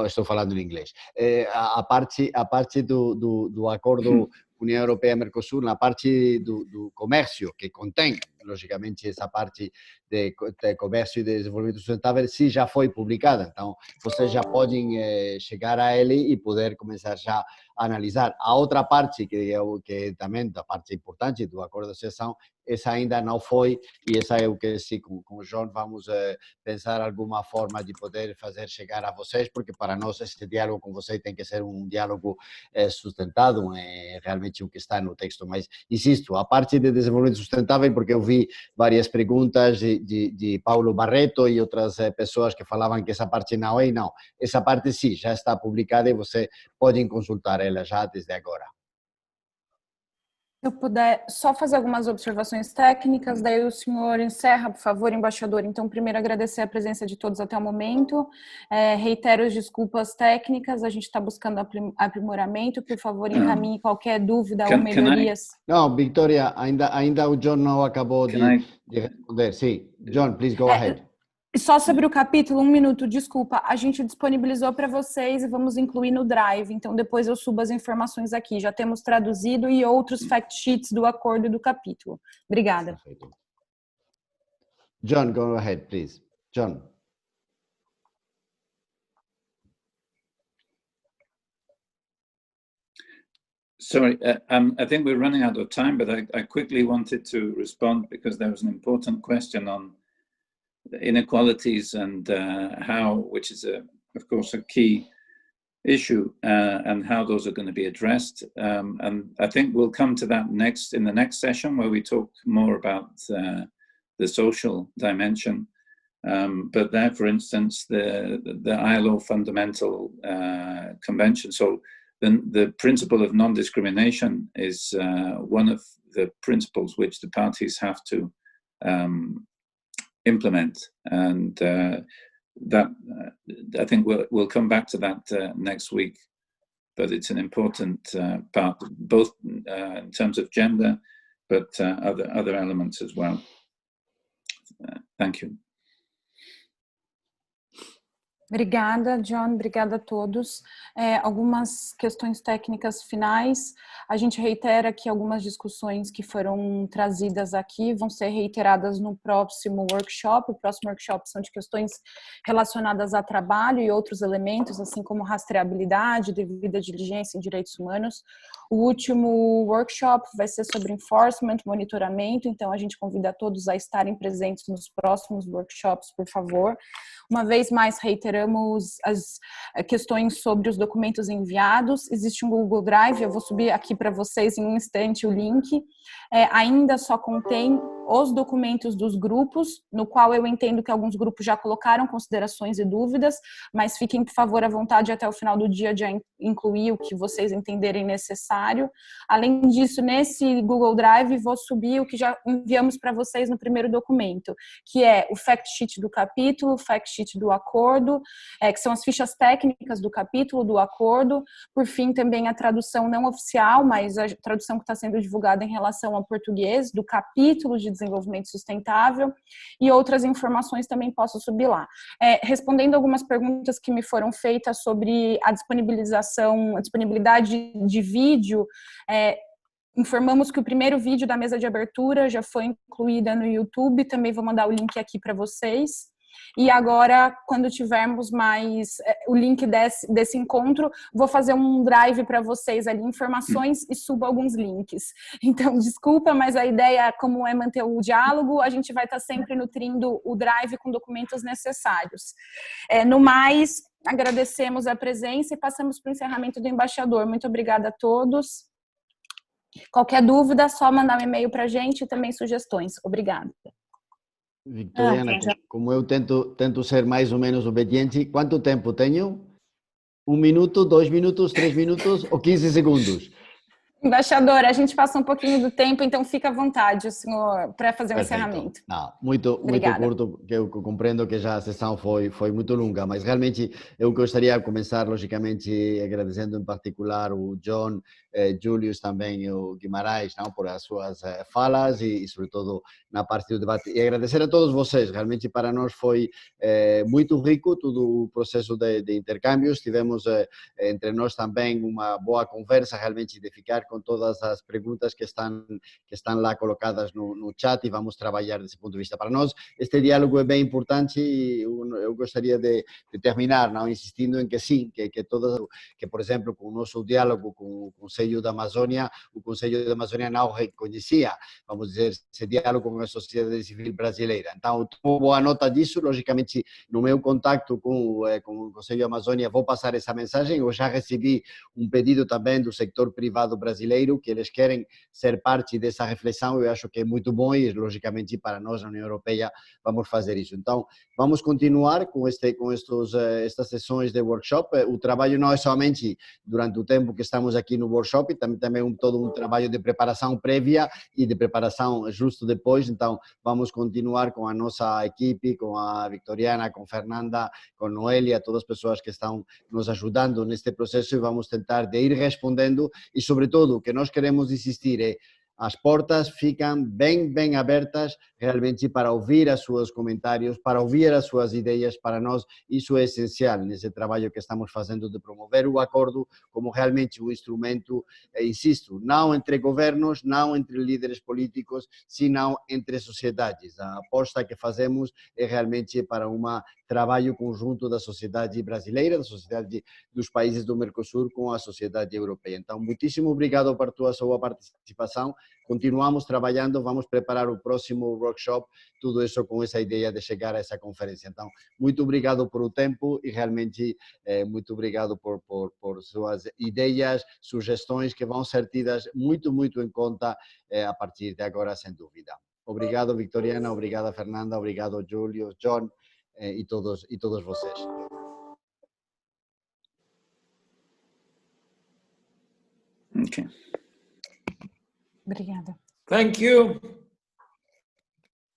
estou falando em inglês. A parte do Acordo União Europeia-Mercosul, na parte do comércio, que contém, logicamente, essa parte de comércio e de desenvolvimento sustentável, sim, já foi publicada. Então, vocês já podem chegar a ele e poder começar já a analisar. A outra parte, que também da parte importante do Acordo de Associação, essa ainda não foi, e essa é o que, sim, com o João vamos pensar alguma forma de poder fazer chegar a vocês, porque para nós esse diálogo com vocês tem que ser um diálogo sustentado, realmente o que está no texto. Mas, insisto, a parte de desenvolvimento sustentável, porque eu vi várias perguntas de Paulo Barreto e outras pessoas que falavam que essa parte não é, e não. Essa parte, sim, já está publicada e você pode consultar ela já desde agora. eu puder só fazer algumas observações técnicas, daí o senhor encerra, por favor, embaixador. Então, primeiro, agradecer a presença de todos até o momento. Reitero as desculpas técnicas, a gente está buscando aprimoramento. Por favor, encaminhe qualquer dúvida ou melhorias. Não, Victoria, ainda o John não acabou de responder. Sim, John, please go ahead. Só sobre o capítulo, 1 minuto, desculpa, a gente disponibilizou para vocês e vamos incluir no Drive, então depois eu subo as informações aqui, já temos traduzido e outros fact sheets do acordo e do capítulo. Obrigada. Perfeito. John, go ahead, please. John. Sorry, I think we're running out of time, but I quickly wanted to respond because there was an important question on inequalities and which is of course a key issue, and how those are going to be addressed. And I think we'll come to that in the next session where we talk more about the social dimension. But there, for instance, the ILO Fundamental Convention. So the principle of non-discrimination is one of the principles which the parties have to implement, and that I think we'll come back to that next week. But it's an important part, both in terms of gender, but other elements as well. Thank you. Obrigada, John. Obrigada a todos. Algumas questões técnicas finais. A gente reitera que algumas discussões que foram trazidas aqui vão ser reiteradas no próximo workshop. O próximo workshop são de questões relacionadas a trabalho e outros elementos, assim como rastreabilidade, devida diligência em direitos humanos. O último workshop vai ser sobre enforcement, monitoramento, então a gente convida a todos a estarem presentes nos próximos workshops, por favor. Uma vez mais, reiteramos as questões sobre os documentos enviados. Existe um Google Drive, eu vou subir aqui para vocês em um instante o link. Ainda só contém os documentos dos grupos, no qual eu entendo que alguns grupos já colocaram considerações e dúvidas, mas fiquem, por favor, à vontade até o final do dia de incluir o que vocês entenderem necessário. Além disso, nesse Google Drive, vou subir o que já enviamos para vocês no primeiro documento, que é o fact sheet do capítulo, o fact sheet do acordo, que são as fichas técnicas do capítulo, do acordo. Por fim, também a tradução não oficial, mas a tradução que está sendo divulgada em relação ao português, do capítulo de Desenvolvimento Sustentável, e outras informações também posso subir lá. Respondendo algumas perguntas que me foram feitas sobre a disponibilidade de vídeo, informamos que o primeiro vídeo da mesa de abertura já foi incluída no YouTube, também vou mandar o link aqui para vocês. E agora, quando tivermos mais o link desse encontro, vou fazer um drive para vocês ali, informações, e subo alguns links. Então, desculpa, mas a ideia, como é manter o diálogo, a gente vai estar sempre nutrindo o drive com documentos necessários. No mais, agradecemos a presença e passamos para o encerramento do embaixador. Muito obrigada a todos. Qualquer dúvida, só mandar um e-mail para a gente e também sugestões. Obrigada. Victoriana, como eu tento ser mais ou menos obediente, quanto tempo tenho? 1 minuto, 2 minutos, 3 minutos ou 15 segundos? Embaixador, a gente passou um pouquinho do tempo, então fica à vontade, o senhor, para fazer o encerramento. Não, muito curto, que eu compreendo que já a sessão foi muito longa, mas realmente eu gostaria de começar, logicamente, agradecendo em particular o John, Julius também, o Guimarães, não, por as suas falas e, sobretudo, na parte do debate. E agradecer a todos vocês, realmente para nós foi muito rico todo o processo de intercâmbios, tivemos entre nós também uma boa conversa, realmente, de ficar com todas as perguntas que estão lá colocadas no chat e vamos trabalhar desse ponto de vista. Para nós, este diálogo é bem importante e eu gostaria de terminar, não, insistindo em que sim, que, por exemplo, com o nosso diálogo com o Conselho da Amazônia, o Conselho da Amazônia não reconhecia, vamos dizer, esse diálogo com a sociedade civil brasileira. Então, tomo boa nota disso, logicamente, no meu contato com o Conselho da Amazônia, vou passar essa mensagem. Eu já recebi um pedido também do setor privado brasileiro brasileiro, que eles querem ser parte dessa reflexão. Eu acho que é muito bom e, logicamente, para nós, na União Europeia, vamos fazer isso. Então, vamos continuar com estas sessões de workshop. O trabalho não é somente durante o tempo que estamos aqui no workshop, também todo um trabalho de preparação prévia e de preparação justo depois. Então, vamos continuar com a nossa equipe, com a Victoriana, com Fernanda, com Noelia, todas as pessoas que estão nos ajudando neste processo, e vamos tentar de ir respondendo. E, sobretudo, o que nós queremos insistir é: as portas ficam bem abertas realmente para ouvir os seus comentários, para ouvir as suas ideias. Para nós isso é essencial nesse trabalho que estamos fazendo de promover o acordo como realmente um instrumento, insisto, não entre governos, não entre líderes políticos, senão entre sociedades. A aposta que fazemos é realmente para um trabalho conjunto da sociedade brasileira, da sociedade dos países do Mercosul com a sociedade europeia. Então, muitíssimo obrigado por sua participação. Continuamos trabalhando, vamos preparar o próximo workshop, tudo isso com essa ideia de chegar a essa conferência. Então, muito obrigado por o tempo e realmente muito obrigado por suas ideias, sugestões que vão ser tidas muito em conta a partir de agora, sem dúvida. Obrigado, Victoriana, obrigado, Fernanda, obrigado, Júlio, John e todos vocês. Okay. Obrigada. Thank you.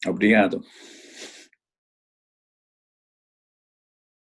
Obrigado.